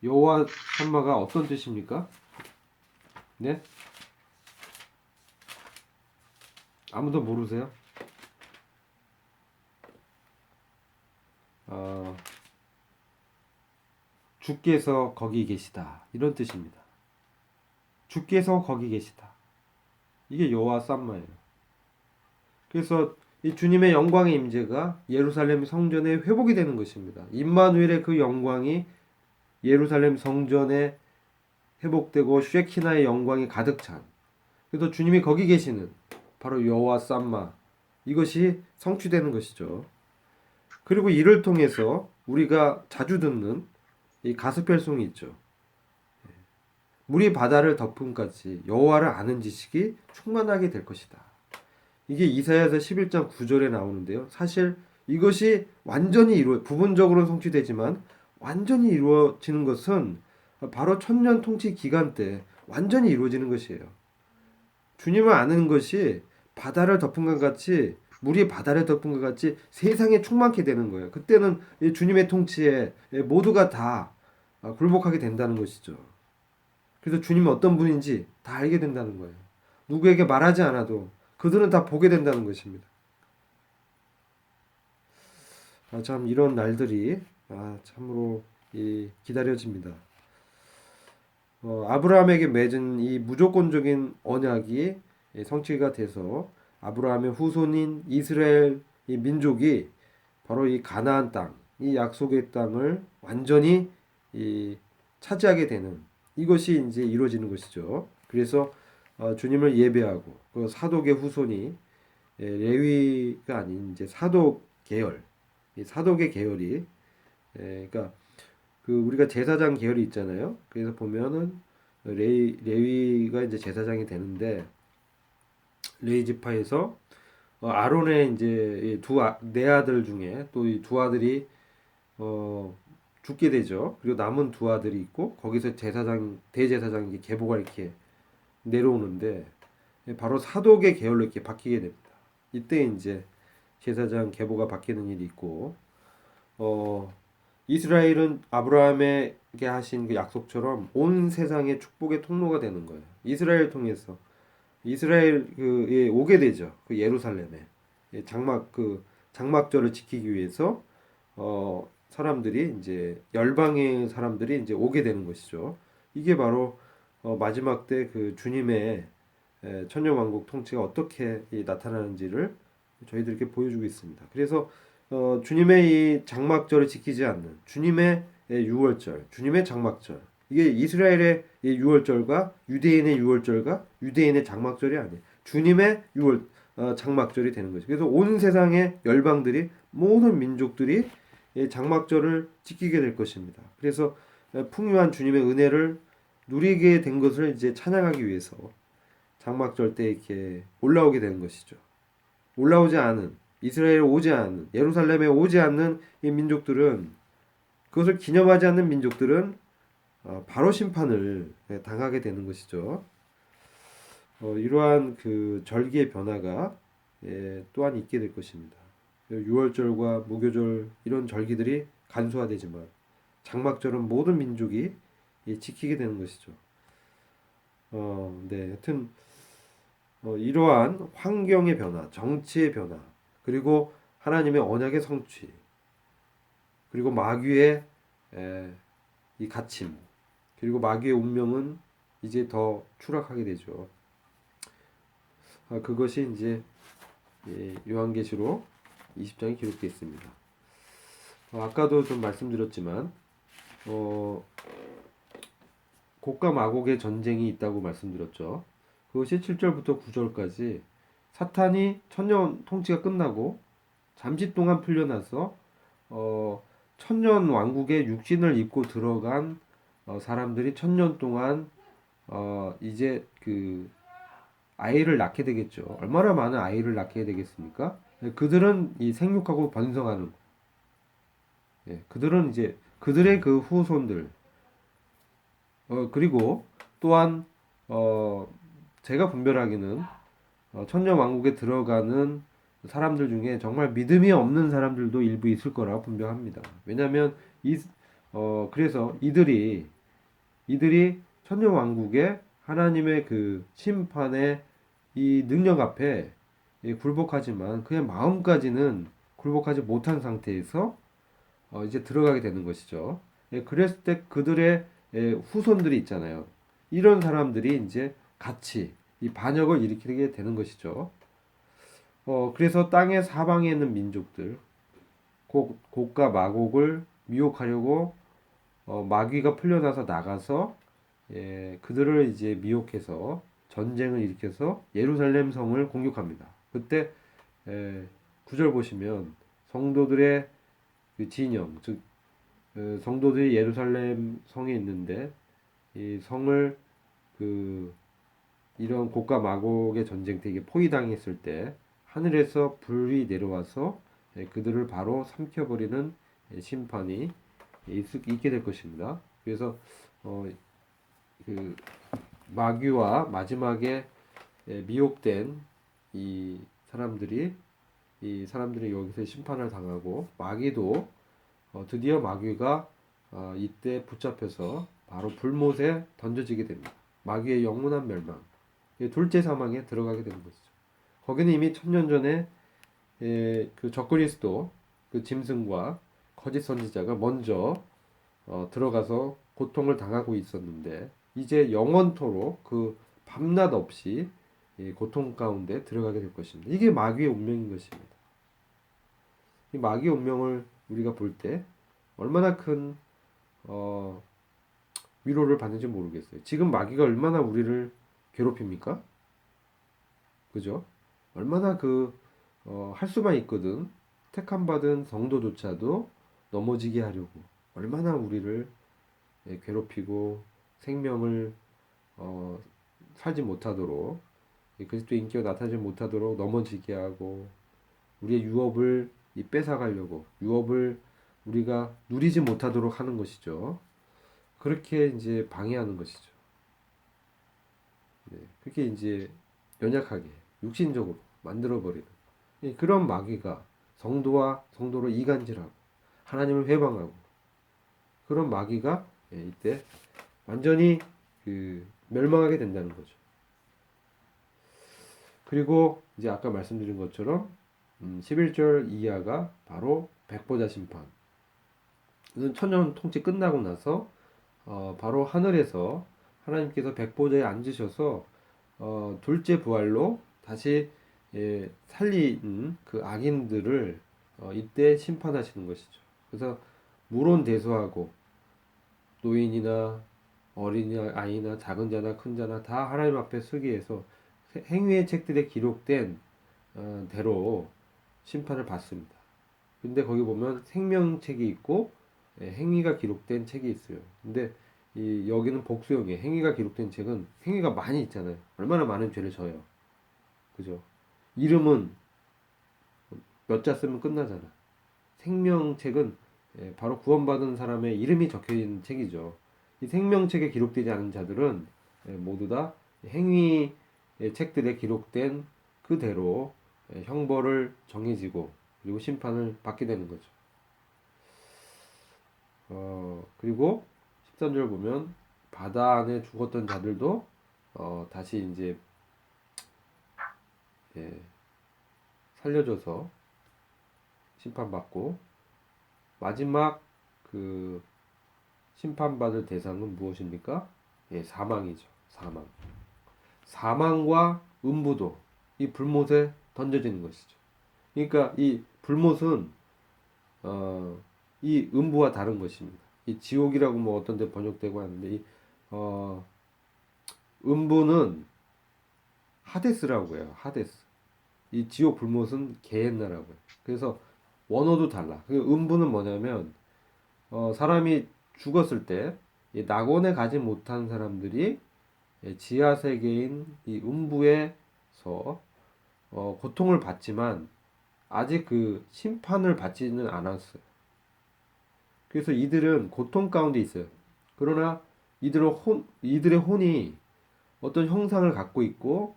[SPEAKER 3] 여호와 샴마가 어떤 뜻입니까? 네? 아무도 모르세요? 주께서 거기 계시다 이런 뜻입니다. 주께서 거기 계시다. 이게 여호와 샴마예요. 그래서 이 주님의 영광의 임재가 예루살렘 성전에 회복이 되는 것입니다. 임마누엘의 그 영광이 예루살렘 성전에 회복되고 쉐키나의 영광이 가득 찬. 그래서 주님이 거기 계시는 바로 여호와 삼마 이것이 성취되는 것이죠. 그리고 이를 통해서 우리가 자주 듣는 이 가스펠송이 있죠. 물이 바다를 덮음 같이 여호와를 아는 지식이 충만하게 될 것이다. 이게 이사야서 11장 9절에 나오는데요. 사실 이것이 완전히 부분적으로는 성취되지만 완전히 이루어지는 것은 바로 천년 통치 기간 때 완전히 이루어지는 것이에요. 주님을 아는 것이 바다를 덮은 것 같이 물이 바다를 덮은 것 같이 세상에 충만케 되는 거예요. 그때는 이 주님의 통치에 모두가 다 굴복하게 된다는 것이죠. 그래서 주님이 어떤 분인지 다 알게 된다는 거예요. 누구에게 말하지 않아도 그들은 다 보게 된다는 것입니다. 참 이런 날들이 참으로 기다려집니다. 아브라함에게 맺은 이 무조건적인 언약이 성취가 돼서 아브라함의 후손인 이스라엘 이 민족이 바로 이 가나안 땅, 이 약속의 땅을 완전히 차지하게 되는 이것이 이제 이루어지는 것이죠. 그래서 주님을 예배하고 그 사독의 후손이 레위가 아닌 이제 사독 계열, 이 사독의 계열이 그러니까 그 우리가 제사장 계열이 있잖아요. 그래서 보면은 레위가 이제 제사장이 되는데 레위 지파에서 아론의 이제 네 아들 중에 또 이 두 아들이 죽게 되죠. 그리고 남은 두 아들이 있고 거기서 대제사장 계보가 이렇게 내려오는데 바로 사독의 계열로 이렇게 바뀌게 됩니다. 이때 이제 제사장 계보가 바뀌는 일이 있고 이스라엘은 아브라함에게 하신 그 약속처럼 온 세상의 축복의 통로가 되는 거예요. 이스라엘 통해서 이스라엘 오게 되죠. 그 예루살렘에 장막절을 지키기 위해서 사람들이 이제 열방의 사람들이 이제 오게 되는 것이죠. 이게 바로 마지막 때 그 주님의 천년왕국 통치가 어떻게 나타나는지를 저희들에게 보여주고 있습니다. 그래서 주님의 이 장막절을 지키지 않는 주님의 유월절, 주님의 장막절 이게 이스라엘의 유월절과 유대인의 유월절과 유대인의 장막절이 아니에요. 주님의 장막절이 되는 거죠. 그래서 온 세상의 열방들이 모든 민족들이 장막절을 지키게 될 것입니다. 그래서 풍요한 주님의 은혜를 누리게 된 것을 이제 찬양하기 위해서 장막절 때 이렇게 올라오게 되는 것이죠. 올라오지 않은 이스라엘에 오지 않는 예루살렘에 오지 않는 이 민족들은 그것을 기념하지 않는 민족들은 바로 심판을 당하게 되는 것이죠. 이러한 그 절기의 변화가 또한 있게 될 것입니다. 유월절과 무교절 이런 절기들이 간소화되지만 장막절은 모든 민족이 지키게 되는 것이죠. 네, 하여튼 이러한 환경의 변화, 정치의 변화, 그리고 하나님의 언약의 성취, 그리고 마귀의 이 갇힘, 그리고 마귀의 운명은 이제 더 추락하게 되죠. 그것이 이제 요한계시록 20장에 기록되어 있습니다. 아까도 좀 말씀드렸지만 곡과 마곡의 전쟁이 있다고 말씀드렸죠. 그것이 7절부터 9절까지 사탄이 천년 통치가 끝나고 잠시 동안 풀려나서 천년 왕국의 육신을 입고 들어간 사람들이 천년 동안 이제 그 아이를 낳게 되겠죠. 얼마나 많은 아이를 낳게 되겠습니까? 그들은 이 생육하고 번성하는 그들은 이제 그들의 그 후손들 그리고 또한 제가 분별하기는 천년 왕국에 들어가는 사람들 중에 정말 믿음이 없는 사람들도 일부 있을 거라고 분별합니다. 왜냐하면 그래서 이들이 천년 왕국에 하나님의 그 심판의 이 능력 앞에 굴복하지만 그의 마음까지는 굴복하지 못한 상태에서 이제 들어가게 되는 것이죠. 그랬을 때 그들의 후손들이 있잖아요. 이런 사람들이 이제 같이 이 반역을 일으키게 되는 것이죠. 그래서 땅의 사방에 있는 민족들, 곡과 마곡을 미혹하려고 마귀가 풀려나서 나가서 그들을 이제 미혹해서 전쟁을 일으켜서 예루살렘 성을 공격합니다. 그때 9절 보시면 성도들의 그 진영, 즉 성도들이 예루살렘 성에 있는데 이 성을 그 이런 곡과 마곡의 전쟁 때 이게 포위당했을 때 하늘에서 불이 내려와서 그들을 바로 삼켜버리는 심판이 있게 될 것입니다. 그래서 그 마귀와 마지막에 미혹된 이 사람들이 여기서 심판을 당하고 마귀도 드디어 마귀가 이때 붙잡혀서 바로 불못에 던져지게 됩니다. 마귀의 영원한 멸망, 둘째 사망에 들어가게 되는 것이죠. 거기는 이미 천년 전에 그 적그리스도 그 짐승과 거짓 선지자가 먼저 들어가서 고통을 당하고 있었는데 이제 영원토록 그 밤낮 없이 고통 가운데 들어가게 될 것입니다. 이게 마귀의 운명인 것입니다. 이 마귀의 운명을 우리가 볼 때 얼마나 큰 위로를 받는지 모르겠어요. 지금 마귀가 얼마나 우리를 괴롭힙니까? 그죠? 얼마나 할 수만 있거든. 택함 받은 성도조차도 넘어지게 하려고 얼마나 우리를 괴롭히고 생명을 살지 못하도록 그리스도 인기가 나타나지 못하도록 넘어지게 하고 우리의 유업을 뺏어가려고 유업을 우리가 누리지 못하도록 하는 것이죠. 그렇게 이제 방해하는 것이죠. 그렇게 이제 연약하게 육신적으로 만들어버리는 그런 마귀가 성도와 성도를 이간질하고 하나님을 회방하고 그런 마귀가 이때 완전히 멸망하게 된다는 거죠. 그리고 이제 아까 말씀드린 것처럼 11절 이하가 바로 백보자 심판. 이건 천년 통치 끝나고 나서 바로 하늘에서 하나님께서 백보자에 앉으셔서 둘째 부활로 다시 살린 그 악인들을 이때 심판하시는 것이죠. 그래서 물론대소하고 노인이나 어린이 아이나 작은 자나 큰 자나 다 하나님 앞에 서게 해서 행위의 책들에 기록된 대로 심판을 받습니다. 근데 거기 보면 생명책이 있고 행위가 기록된 책이 있어요. 근데 여기는 복수형이에요. 행위가 기록된 책은 행위가 많이 있잖아요. 얼마나 많은 죄를 져요. 그죠? 이름은 몇 자 쓰면 끝나잖아. 생명책은 바로 구원받은 사람의 이름이 적혀 있는 책이죠. 이 생명책에 기록되지 않은 자들은 모두 다 행위의 책들에 기록된 그대로 형벌을 정해지고 그리고 심판을 받게 되는 거죠. 그리고 13절 보면 바다 안에 죽었던 자들도 다시 이제 살려줘서 심판받고 마지막 그 심판받을 대상은 무엇입니까? 사망이죠. 사망. 사망과 음부도 이 불못에 던져지는 것이죠. 그러니까 이 불못은 이 음부와 다른 것입니다. 이 지옥이라고 뭐 어떤 데 번역되고 하는데 이 음부는 하데스라고 해요. 하데스. 이 지옥 불못은 게헨나라고 해요. 그래서 원어도 달라. 그 음부는 뭐냐면 사람이 죽었을 때 낙원에 가지 못한 사람들이 지하 세계인 이 음부에서 고통을 받지만 아직 그 심판을 받지는 않았어요. 그래서 이들은 고통 가운데 있어요. 그러나 이들의 혼이 어떤 형상을 갖고 있고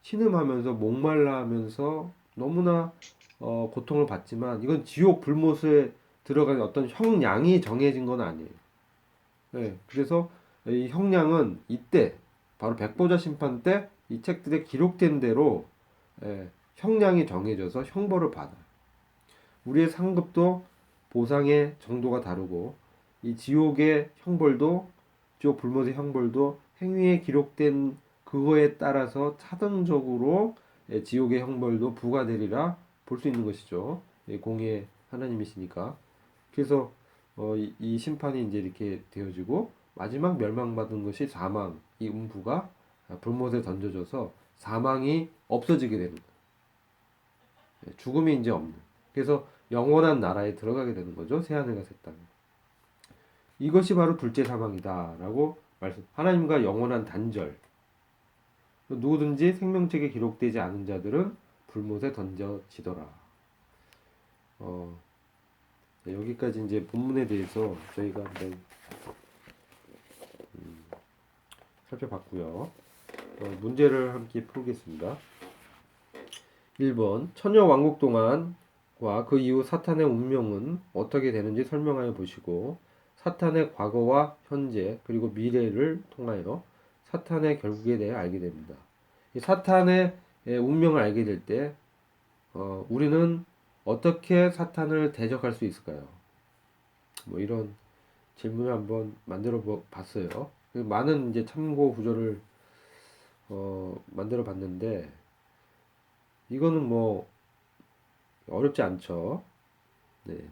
[SPEAKER 3] 신음하면서 목말라하면서 너무나 고통을 받지만 이건 지옥 불못에 들어가는 어떤 형량이 정해진 건 아니에요. 네, 그래서 이 형량은 이때 바로 백보자 심판 때 이 책들에 기록된 대로 형량이 정해져서 형벌을 받아요. 우리의 상급도 보상의 정도가 다르고 이 지옥의 형벌도 지옥 불못의 형벌도 행위에 기록된 그거에 따라서 차등적으로 지옥의 형벌도 부과되리라 볼 수 있는 것이죠. 공의 하나님이시니까. 그래서 이 심판이 이제 이렇게 되어지고 마지막 멸망받은 것이 사망, 이 음부가 불못에 던져져서 사망이 없어지게 되는 거예요. 죽음이 이제 없는. 그래서 영원한 나라에 들어가게 되는 거죠. 새하늘과 새 땅. 이것이 바로 둘째 사망이다라고 말씀. 하나님과 영원한 단절. 누구든지 생명책에 기록되지 않은 자들은 불못에 던져지더라. 네, 여기까지 이제 본문에 대해서 저희가 한번 살펴봤고요. 문제를 함께 풀겠습니다. 1번 천여 왕국 동안과 그 이후 사탄의 운명은 어떻게 되는지 설명하여 보시고 사탄의 과거와 현재 그리고 미래를 통하여 사탄의 결국에 대해 알게 됩니다. 이 사탄의 운명을 알게 될 때 우리는 어떻게 사탄을 대적할 수 있을까요? 뭐 이런 질문을 한번 만들어 봤어요. 많은 이제 참고 구절을 만들어 봤는데 이거는 뭐 어렵지 않죠. 네.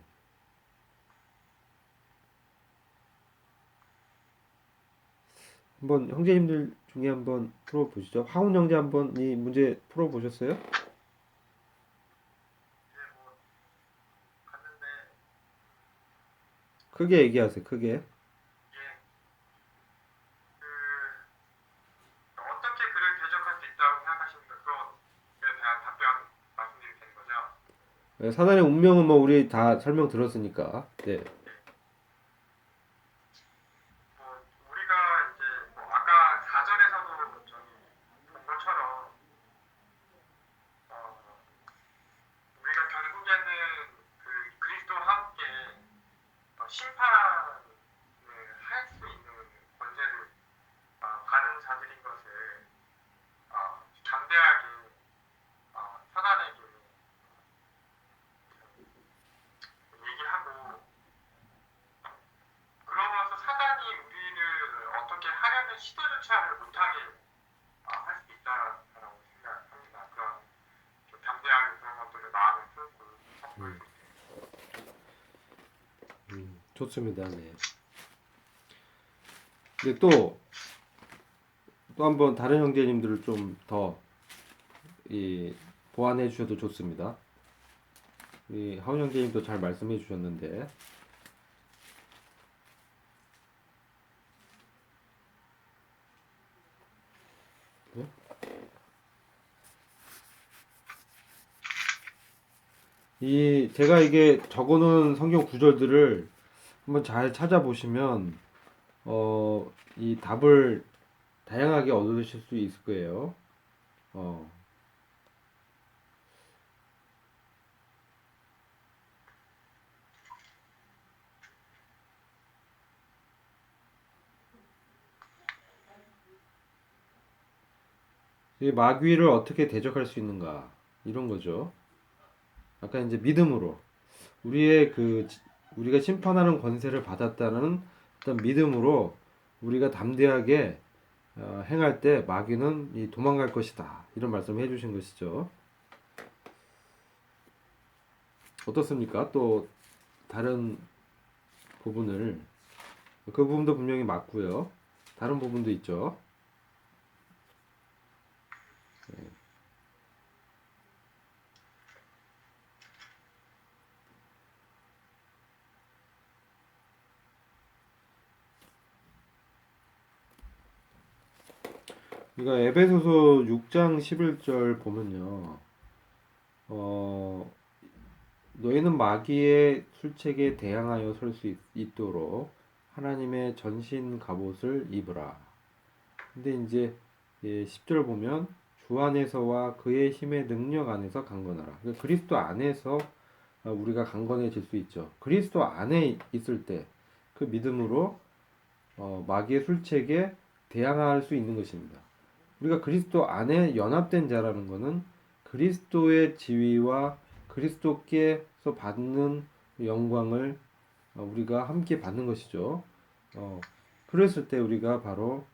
[SPEAKER 3] 한번 형제님들 중에 한번 풀어 보시죠. 하운 형제 한번 이 문제 풀어 보셨어요?
[SPEAKER 2] 네, 뭐 갔는데
[SPEAKER 3] 크게 얘기하세요. 크게.
[SPEAKER 2] 예, 어떻게 그를 대적할 수 있다고 생각하십니까? 그것에 대한 답변 말씀드리면 되는 거죠?
[SPEAKER 3] 네, 사단의 운명은 뭐 우리 다 설명 들었으니까. 네.
[SPEAKER 2] 뭐 우리가 이제 뭐 아까 4절에서도 저희 본 것처럼 어, 우리가 결국에는 그 그리스도와 함께 심판을 할 수 있는 권세를 받은 자들인 것을 담대하게 사단에게 얘기하고 그러면서 사단이 우리를 어떻게 하려는 시도조차를 못하게 할 수 있다라고 생각합니다. 그런 좀 담대하게 그런 것들을 마음에 품고 선포할 수 있습니다.
[SPEAKER 3] 좋습니다. 네. 근데 또 한번 다른 형제님들을 좀 더 보완해 주셔도 좋습니다. 우리 하운 형제님도 잘 말씀해 주셨는데 제가 이게 적어놓은 성경 구절들을 한번 잘 찾아보시면 이 답을 다양하게 얻으실 수 있을 거예요. 이 마귀를 어떻게 대적할 수 있는가 이런 거죠. 아까 이제 믿음으로 우리가 심판하는 권세를 받았다는 어떤 믿음으로 우리가 담대하게 행할 때 마귀는 도망갈 것이다. 이런 말씀을 해주신 것이죠. 어떻습니까? 또 다른 부분을 그 부분도 분명히 맞고요. 다른 부분도 있죠. 그러니까 에베소서 6장 11절 보면요. 너희는 마귀의 술책에 대항하여 설 수 있도록 하나님의 전신 갑옷을 입으라. 근데 이제 10절 보면 주 안에서와 그의 힘의 능력 안에서 강건하라. 그러니까 그리스도 안에서 우리가 강건해질 수 있죠. 그리스도 안에 있을 때 그 믿음으로 마귀의 술책에 대항할 수 있는 것입니다. 우리가 그리스도 안에 연합된 자라는 것은 그리스도의 지위와 그리스도께서 받는 영광을 우리가 함께 받는 것이죠. 그랬을 때 우리가 바로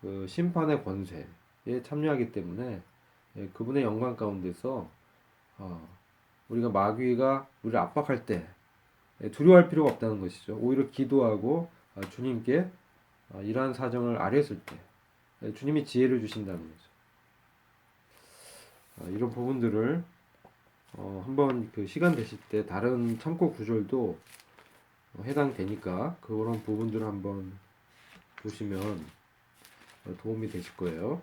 [SPEAKER 3] 그 심판의 권세에 참여하기 때문에 그분의 영광 가운데서 우리가 마귀가 우리를 압박할 때 두려워할 필요가 없다는 것이죠. 오히려 기도하고 주님께 이러한 사정을 아뢰었을 때 주님이 지혜를 주신다는 거죠. 이런 부분들을 한번 그 시간 되실 때 다른 참고 구절도 해당되니까 그런 부분들을 한번 보시면 도움이 되실 거예요.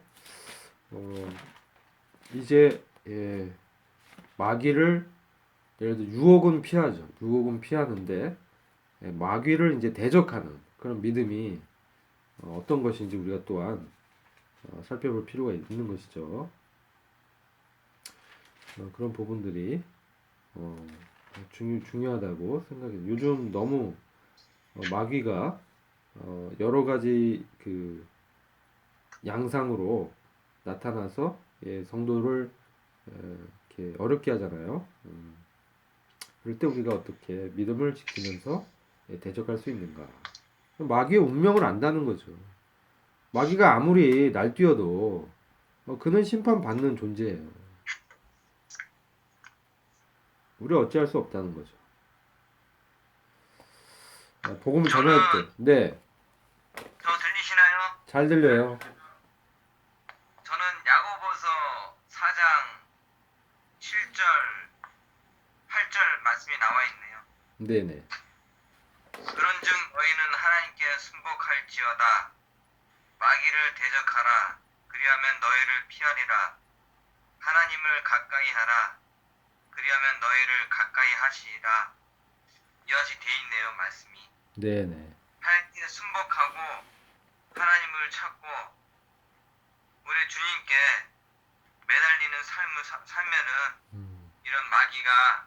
[SPEAKER 3] 이제 마귀를 예를 들어 유혹은 피하죠. 유혹은 피하는데 마귀를 이제 대적하는 그런 믿음이 어떤 것인지 우리가 또한 살펴볼 필요가 있는 것이죠. 그런 부분들이 중요하다고 생각해요. 요즘 너무 마귀가 여러 가지 그 양상으로 나타나서 성도를 이렇게 어렵게 하잖아요. 그럴 때 우리가 어떻게 믿음을 지키면서 대적할 수 있는가? 마귀의 운명을 안다는 거죠. 마귀가 아무리 날뛰어도 그는 심판받는 존재예요. 우리 어찌할 수 없다는 거죠. 복음을 전할 때, 네,
[SPEAKER 4] 저 들리시나요?
[SPEAKER 3] 잘 들려요.
[SPEAKER 4] 저는 야고보서 4장 7절, 8절 말씀이 나와 있네요.
[SPEAKER 3] 네네.
[SPEAKER 4] 그런즉 너희는 하나님께 순복할지어다. 마귀를 대적하라. 그리하면 너희를 피하리라. 하나님을 가까이 하라. 그리하면 너희를 가까이 하시리라. 이어지 돼 있네요, 말씀이.
[SPEAKER 3] 네네.
[SPEAKER 4] 하나님께 순복하고 하나님을 찾고 우리 주님께 매달리는 삶을 살면은 이런 마귀가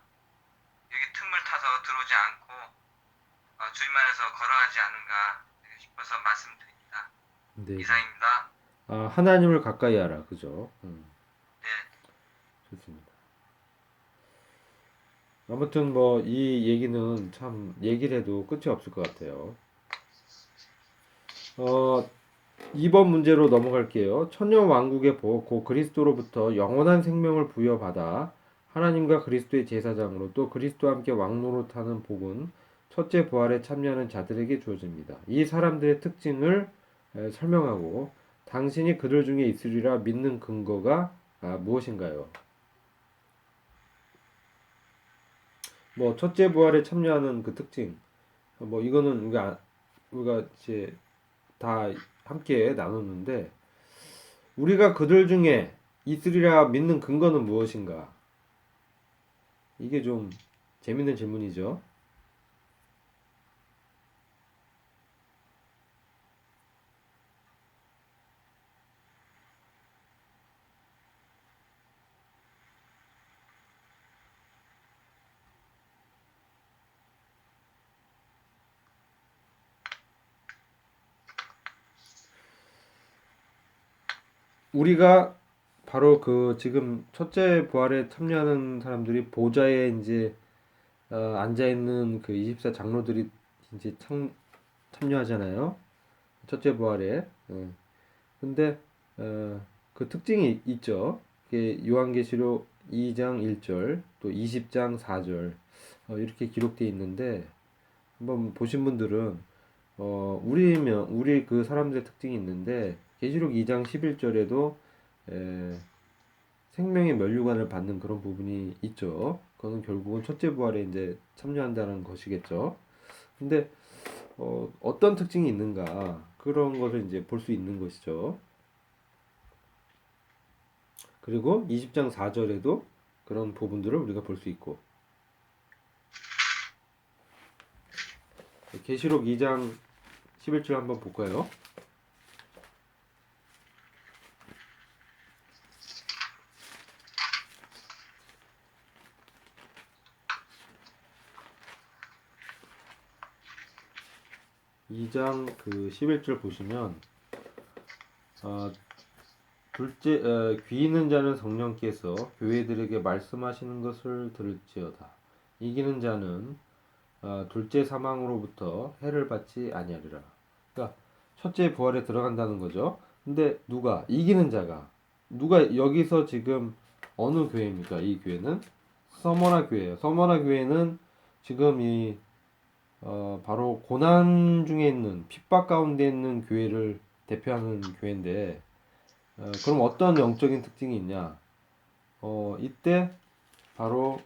[SPEAKER 4] 여기 틈을 타서 들어오지 않고 주님 안에서 걸어가지 않은가 싶어서 말씀드립니다.
[SPEAKER 3] 네.
[SPEAKER 4] 이상입니다.
[SPEAKER 3] 하나님을 가까이 하라. 그죠?
[SPEAKER 4] 네.
[SPEAKER 3] 좋습니다. 아무튼 뭐 이 얘기는 참 얘기를 해도 끝이 없을 것 같아요. 2번 문제로 넘어갈게요. 천년 왕국의 복, 곧 그리스도로부터 영원한 생명을 부여받아 하나님과 그리스도의 제사장으로 또 그리스도와 함께 왕노릇하는 복은 첫째 부활에 참여하는 자들에게 주어집니다. 이 사람들의 특징을 설명하고 당신이 그들 중에 있으리라 믿는 근거가 무엇인가요? 뭐 첫째 부활에 참여하는 그 특징, 뭐 이거는 우리가 이제 다 함께 나눴는데 우리가 그들 중에 있으리라 믿는 근거는 무엇인가? 이게 좀 재밌는 질문이죠. 우리가 바로 그 지금 첫째 부활에 참여하는 사람들이 보좌에 이제 앉아 있는 그 24 장로들이 이제 참여하잖아요. 첫째 부활에. 근데 그 특징이 있죠. 이게 요한계시록 2장 1절, 또 20장 4절 이렇게 기록되어 있는데 한번 보신 분들은 우리 그 사람들의 특징이 있는데 계시록 2장 11절에도 생명의 면류관을 받는 그런 부분이 있죠. 그거는 결국은 첫째 부활에 이제 참여한다는 것이겠죠. 근데 어떤 특징이 있는가 그런 것을 이제 볼 수 있는 것이죠. 그리고 20장 4절에도 그런 부분들을 우리가 볼 수 있고 계시록 2장 11절 한번 볼까요? 이 장 그 11절 보시면 귀 있는 자는 성령께서 교회들에게 말씀하시는 것을 들을지어다. 이기는 자는 둘째 사망으로부터 해를 받지 아니하리라. 그러니까 첫째 부활에 들어간다는 거죠. 근데 누가 이기는 자가 누가 여기서 지금 어느 교회입니까? 이 교회는 서머나 교회예요. 서머나 교회는 지금 바로 고난 중에 있는 핍박 가운데 있는 교회를 대표하는 교회인데 그럼 어떤 영적인 특징이 있냐? 이때 바로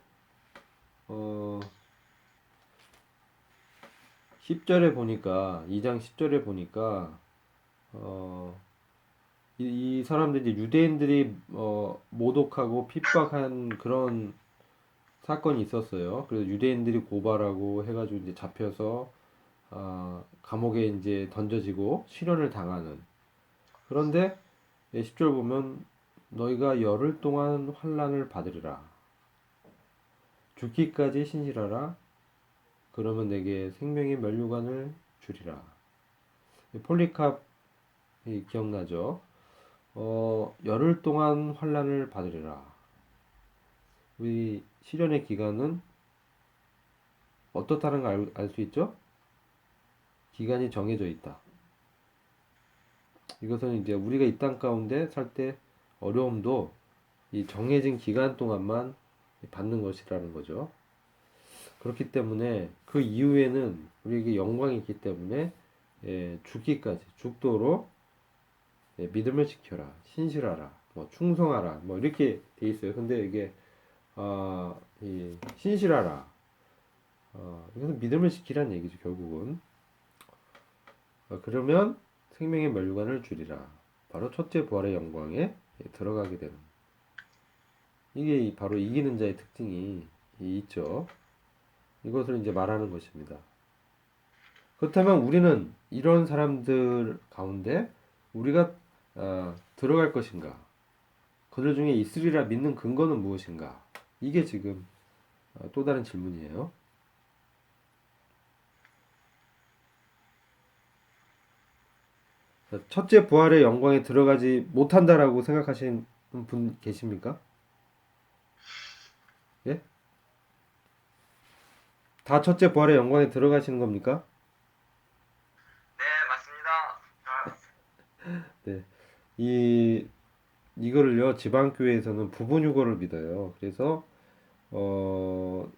[SPEAKER 3] 10절에 보니까 2장 10절에 보니까 이 사람들이 유대인들이 모독하고 핍박한 그런 사건이 있었어요. 그래서 유대인들이 고발하고 해가지고 이제 잡혀서 감옥에 이제 던져지고 실현을 당하는. 그런데 10절 보면 너희가 열흘 동안 환난을 받으리라. 죽기까지 신실하라. 그러면 내게 생명의 면류관을 주리라. 폴리캅이 기억나죠? 열흘 동안 환난을 받으리라. 우리 시련의 기간은 어떻다는 걸 알 수 있죠? 기간이 정해져 있다. 이것은 이제 우리가 이 땅 가운데 살 때 어려움도 이 정해진 기간 동안만 받는 것이라는 거죠. 그렇기 때문에 그 이후에는 우리에게 영광이 있기 때문에 죽기까지 죽도록 믿음을 지켜라, 신실하라, 뭐 충성하라, 뭐 이렇게 돼 있어요. 근데 이게 이 신실하라, 이것은 믿음을 지키라는 얘기죠. 결국은 그러면 생명의 면류관을 주리라. 바로 첫째 부활의 영광에 들어가게 되는. 이게 바로 이기는 자의 특징이 있죠. 이것을 이제 말하는 것입니다. 그렇다면 우리는 이런 사람들 가운데 우리가 들어갈 것인가? 그들 중에 있으리라 믿는 근거는 무엇인가? 이게 지금 또 다른 질문이에요. 첫째 부활의 영광에 들어가지 못한다라고 생각하시는 분 계십니까? 예? 다 첫째 부활의 영광에 들어가시는 겁니까?
[SPEAKER 4] 네, 맞습니다.
[SPEAKER 3] 네. 이거를요, 지방교회에서는 부분유고를 믿어요. 그래서,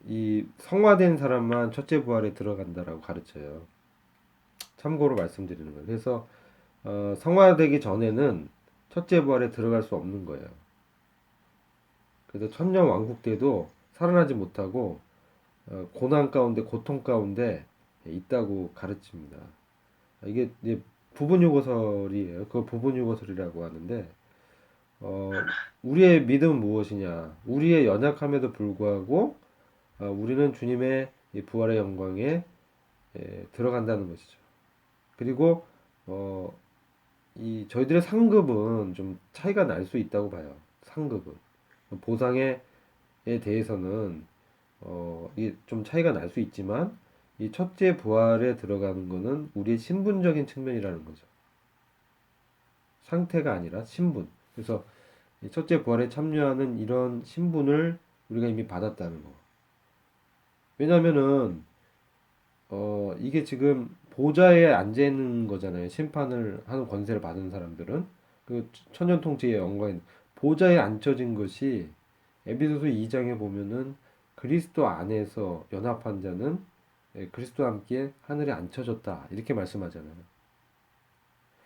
[SPEAKER 3] 이 성화된 사람만 첫째 부활에 들어간다라고 가르쳐요. 참고로 말씀드리는 거예요. 그래서, 성화되기 전에는 첫째 부활에 들어갈 수 없는 거예요. 그래서 천년 왕국 때도 살아나지 못하고, 고난 가운데, 고통 가운데 있다고 가르칩니다. 이게 이제 부분유고설이에요. 그걸 부분유고설이라고 하는데, 우리의 믿음은 무엇이냐? 우리의 연약함에도 불구하고 우리는 주님의 이 부활의 영광에 들어간다는 것이죠. 그리고 이 저희들의 상급은 좀 차이가 날 수 있다고 봐요. 상급은 보상에 대해서는 이게 좀 차이가 날 수 있지만 이 첫째 부활에 들어가는 것은 우리의 신분적인 측면이라는 거죠. 상태가 아니라 신분. 그래서 이 첫째 부활에 참여하는 이런 신분을 우리가 이미 받았다는 거. 왜냐면은 이게 지금 보좌에 앉아 있는 거잖아요. 심판을 하는 권세를 받은 사람들은 그 천년 통치의 영광인 보좌에 앉혀진 것이 에베소서 2장에 보면은 그리스도 안에서 연합한 자는 그리스도와 함께 하늘에 앉혀졌다 이렇게 말씀하잖아요.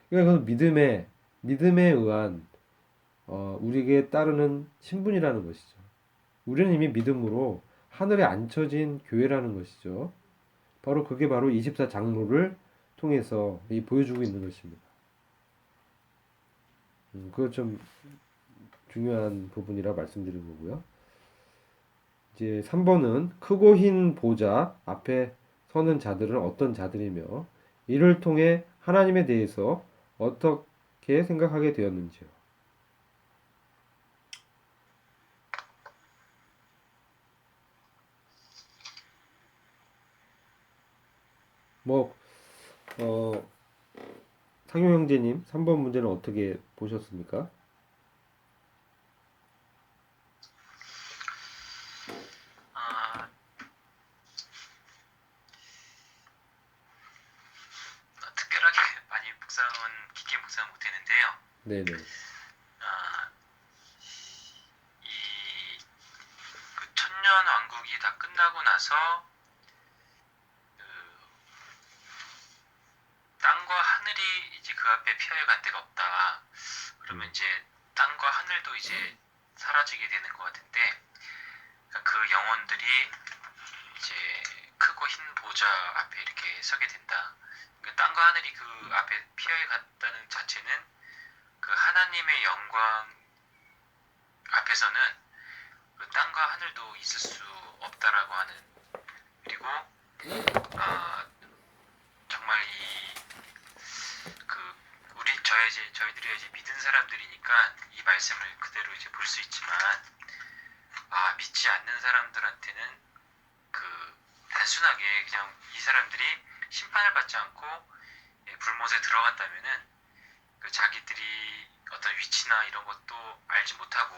[SPEAKER 3] 그러니까 그건 믿음에 의한 우리에게 따르는 신분이라는 것이죠. 우리는 이미 믿음으로 하늘에 앉혀진 교회라는 것이죠. 바로 그게 바로 24장로를 통해서 보여주고 있는 것입니다. 그거 좀 중요한 부분이라 말씀드린 거고요. 이제 3번은 크고 흰 보좌 앞에 서는 자들은 어떤 자들이며 이를 통해 하나님에 대해서 어떻게 생각하게 되었는지요. 뭐, 상용 형제님, 3번 문제는 어떻게 보셨습니까?
[SPEAKER 2] 아, 특별하게 많이 깊게 묵상은 못했는데요.
[SPEAKER 3] 네네.
[SPEAKER 2] 아, 나서 그 땅과 하늘이 이제 그 앞에 피하여간 데가 없다. 그러면 이제 땅과 하늘도 이제 사라지게 되는 것 같은데, 그러니까 그 영혼들이 이제 크고 흰 보좌 앞에 이렇게 서게 된다. 그러니까 땅과 하늘이 그 앞에 피하여 갔다는 자체는 그 하나님의 영광 앞에서는 그 땅과 하늘도 있을 수 없다라고 하는, 그리고 정말 저희들이 이제 믿은 사람들이니까 이 말씀을 그대로 이제 볼 수 있지만, 믿지 않는 사람들한테는 그 단순하게 그냥 이 사람들이 심판을 받지 않고 불못에 들어간다면은 그 자기들이 어떤 위치나 이런 것도 알지 못하고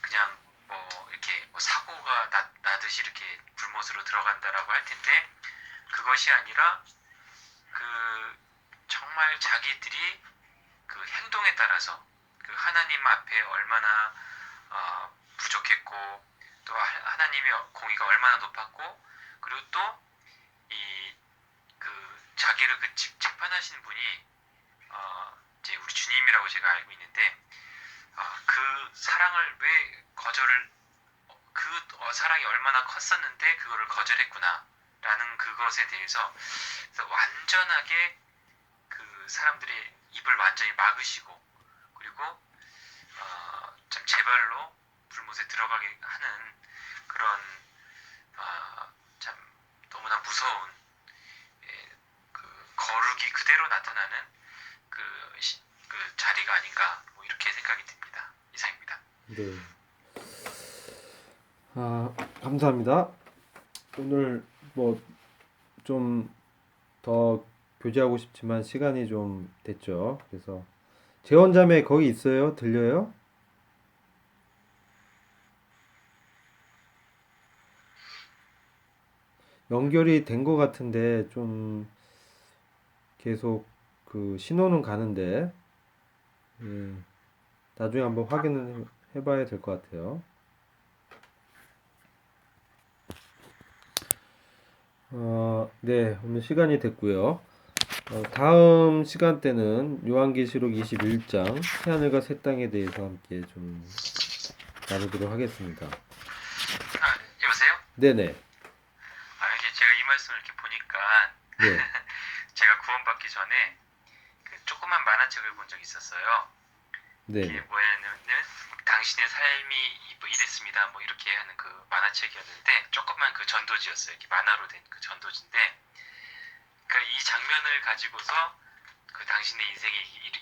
[SPEAKER 2] 그냥 뭐 이렇게 뭐 사고가 나듯이 이렇게 불못으로 들어간다라고 할 텐데, 그것이 아니라 그 정말 자기들이 그 행동에 따라서 그 하나님 앞에 얼마나 부족했고, 또 하나님의 공의가 얼마나 높았고, 그리고 또 이 그 자기를 그 재판하시는 분이 이제 우리 주님이라고 제가 알고 있는데, 그 사랑을 왜 거절을, 사랑이 얼마나 컸었는데 그거를 거절했구나라는 그것에 대해서 완전하게 그 사람들의 입을 완전히 막으시고, 그리고 참 제발로 불못에 들어가게 하는 그런 참 너무나 무서운 그 거룩이 그대로 나타나는 그 자리가 아닌가, 뭐 이렇게 생각이 듭니다. 이상입니다.
[SPEAKER 3] 네. 감사합니다. 오늘 뭐 좀 더 교제하고 싶지만 시간이 좀 됐죠. 그래서 재원자매 거기 있어요? 들려요? 연결이 된 것 같은데 좀 계속 그 신호는 가는데, 나중에 한번 확인을 해봐야 될 것 같아요. 네, 오늘 시간이 됐고요. 다음 시간대는 요한계시록 21장 새하늘과 새 땅에 대해서 함께 좀 나누도록 하겠습니다.
[SPEAKER 2] 여보세요?
[SPEAKER 3] 네네.
[SPEAKER 2] 이게 제가 이 말씀을 이렇게 보니까
[SPEAKER 3] 네.
[SPEAKER 2] 제가 구원받기 전에 그 조그만 만화책을 본 적이 있었어요. 이게
[SPEAKER 3] 네.
[SPEAKER 2] 뭐냐면은 당신의 삶이 뭐 이랬습니다, 뭐 이렇게 하는 그 만화책이었는데, 조그만 그 전도지였어요. 이렇게 만화로 된 그 전도지인데, 그러니까 이 장면을 가지고서 그 당신의 인생이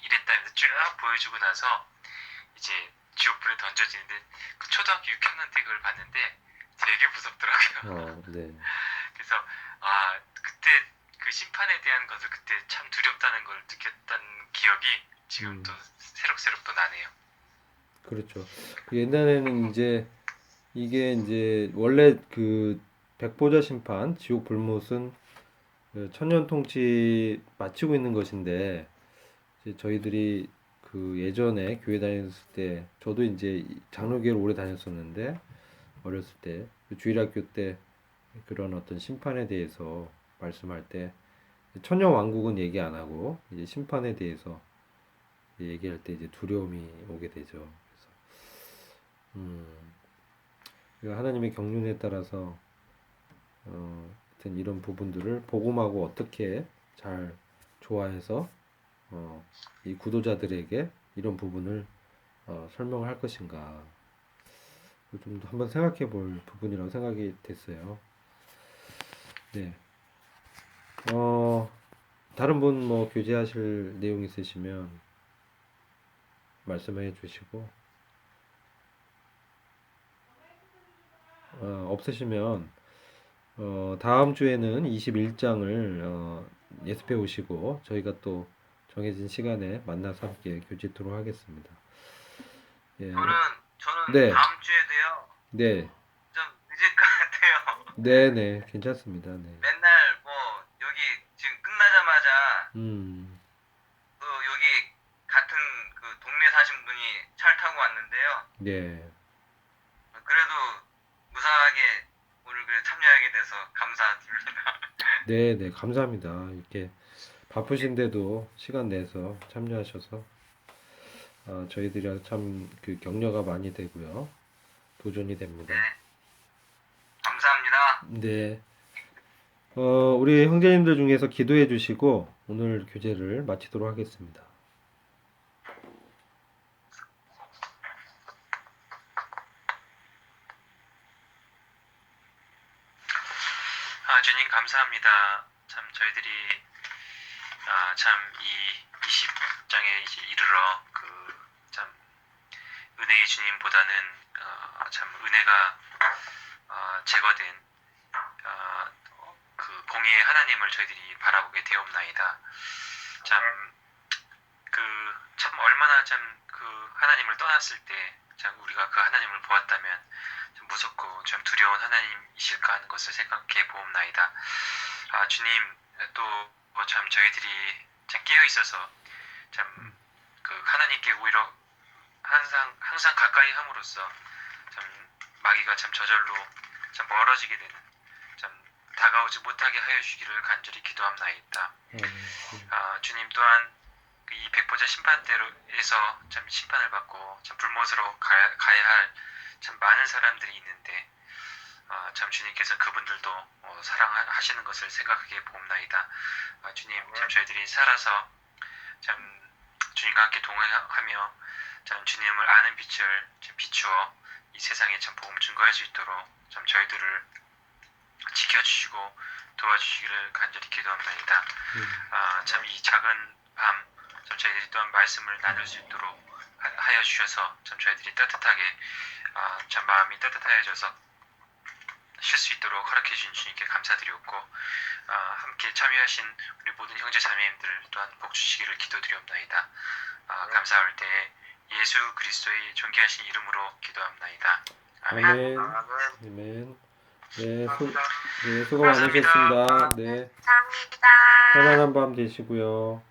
[SPEAKER 2] 이랬다면서 쭉 보여주고 나서 이제 지옥불에 던져지는데, 그 초등학교 6학년 때 그걸 봤는데 되게 무섭더라고요.
[SPEAKER 3] 네.
[SPEAKER 2] 그래서 그때 그 심판에 대한 것을 그때 참 두렵다는 걸 느꼈다는 기억이 지금 또 새록새록 또 나네요.
[SPEAKER 3] 그렇죠. 옛날에는 이제 이게 이제 원래 그 백보자 심판, 지옥 불못은 그 천년 통치 마치고 있는 것인데, 이제 저희들이 그 예전에 교회 다녔을 때, 저도 이제 장로교회를 오래 다녔었는데, 어렸을 때 그 주일학교 때 그런 어떤 심판에 대해서 말씀할 때 천년 왕국은 얘기 안 하고 이제 심판에 대해서 얘기할 때 이제 두려움이 오게 되죠. 그래서 하나님의 경륜에 따라서 하여튼 이런 부분들을 복음하고 어떻게 잘 조화해서 이 구도자들에게 이런 부분을 설명을 할 것인가, 좀 더 한번 생각해 볼 부분이라고 생각이 됐어요. 네. 다른 분 뭐 교제하실 내용 있으시면 말씀해 주시고, 없으시면 다음 주에는 21장을 예습해 오시고 저희가 또 정해진 시간에 만나서 함께 교제토록 하겠습니다. 예.
[SPEAKER 4] 저는
[SPEAKER 3] 네.
[SPEAKER 4] 다음 주에도요.
[SPEAKER 3] 네.
[SPEAKER 4] 좀 늦을 것 같아요.
[SPEAKER 3] 네네, 괜찮습니다. 네.
[SPEAKER 4] 맨날 뭐 여기 지금 끝나자마자 또 여기 같은 그 동네 사신 분이 차를 타고 왔는데요.
[SPEAKER 3] 네.
[SPEAKER 4] 그래도 무사하게 오늘 그래 참여하게
[SPEAKER 3] 네, 네, 감사합니다. 이렇게 바쁘신데도 시간 내서 참여하셔서 저희들이 참 그 격려가 많이 되고요. 도전이 됩니다.
[SPEAKER 4] 감사합니다.
[SPEAKER 3] 네. 우리 형제님들 중에서 기도해 주시고 오늘 교제를 마치도록 하겠습니다.
[SPEAKER 2] 주님 감사합니다. 참 저희들이 참 이 20장에 이제 이르러 그 참 은혜의 주님보다는 참 은혜가 제거된 그 공의의 하나님을 저희들이 바라보게 되옵나이다. 참 얼마나 참 그 하나님을 떠났을 때 참 우리가 그 하나님을 보았다면 좀 무섭고 좀 두려운 하나님이실까 하는 것을 생각해 보옵나이다. 주님 또 참 저희들이 참 깨어 있어서 참 그 하나님께 오히려 항상 가까이 함으로써 참 마귀가 참 저절로 참 멀어지게 되는 참 다가오지 못하게 하여 주기를 간절히 기도합나이다. 주님 또한 이 백보자 심판대로에서 참 심판을 받고 참 불못으로 가야 할 참 많은 사람들이 있는데 참 주님께서 그분들도 사랑하시는 것을 생각하게 보옵나이다. 주님 참 저희들이 살아서 참 주님과 함께 동행하며 참 주님을 아는 빛을 참 비추어 이 세상에 참 복음 증거할 수 있도록 참 저희들을 지켜주시고 도와주시기를 간절히 기도합나이다. 참 이 작은 밤 참 저희들이 또한 말씀을 나눌 수 있도록 하여 주셔서 참 저희들이 따뜻하게 참 마음이 따뜻하여져서 쉴 수 있도록 허락해 주신 주님께 감사드리옵고 함께 참여하신 우리 모든 형제 자매님들 또한 복 주시기를 기도드리옵나이다. 감사할 때 예수 그리스도의 존귀하신 이름으로 기도합나이다. 아멘.
[SPEAKER 3] 아멘. 아멘. 네, 수고 많으셨습니다. 네,
[SPEAKER 5] 감사합니다.
[SPEAKER 3] 편안한 밤 되시고요.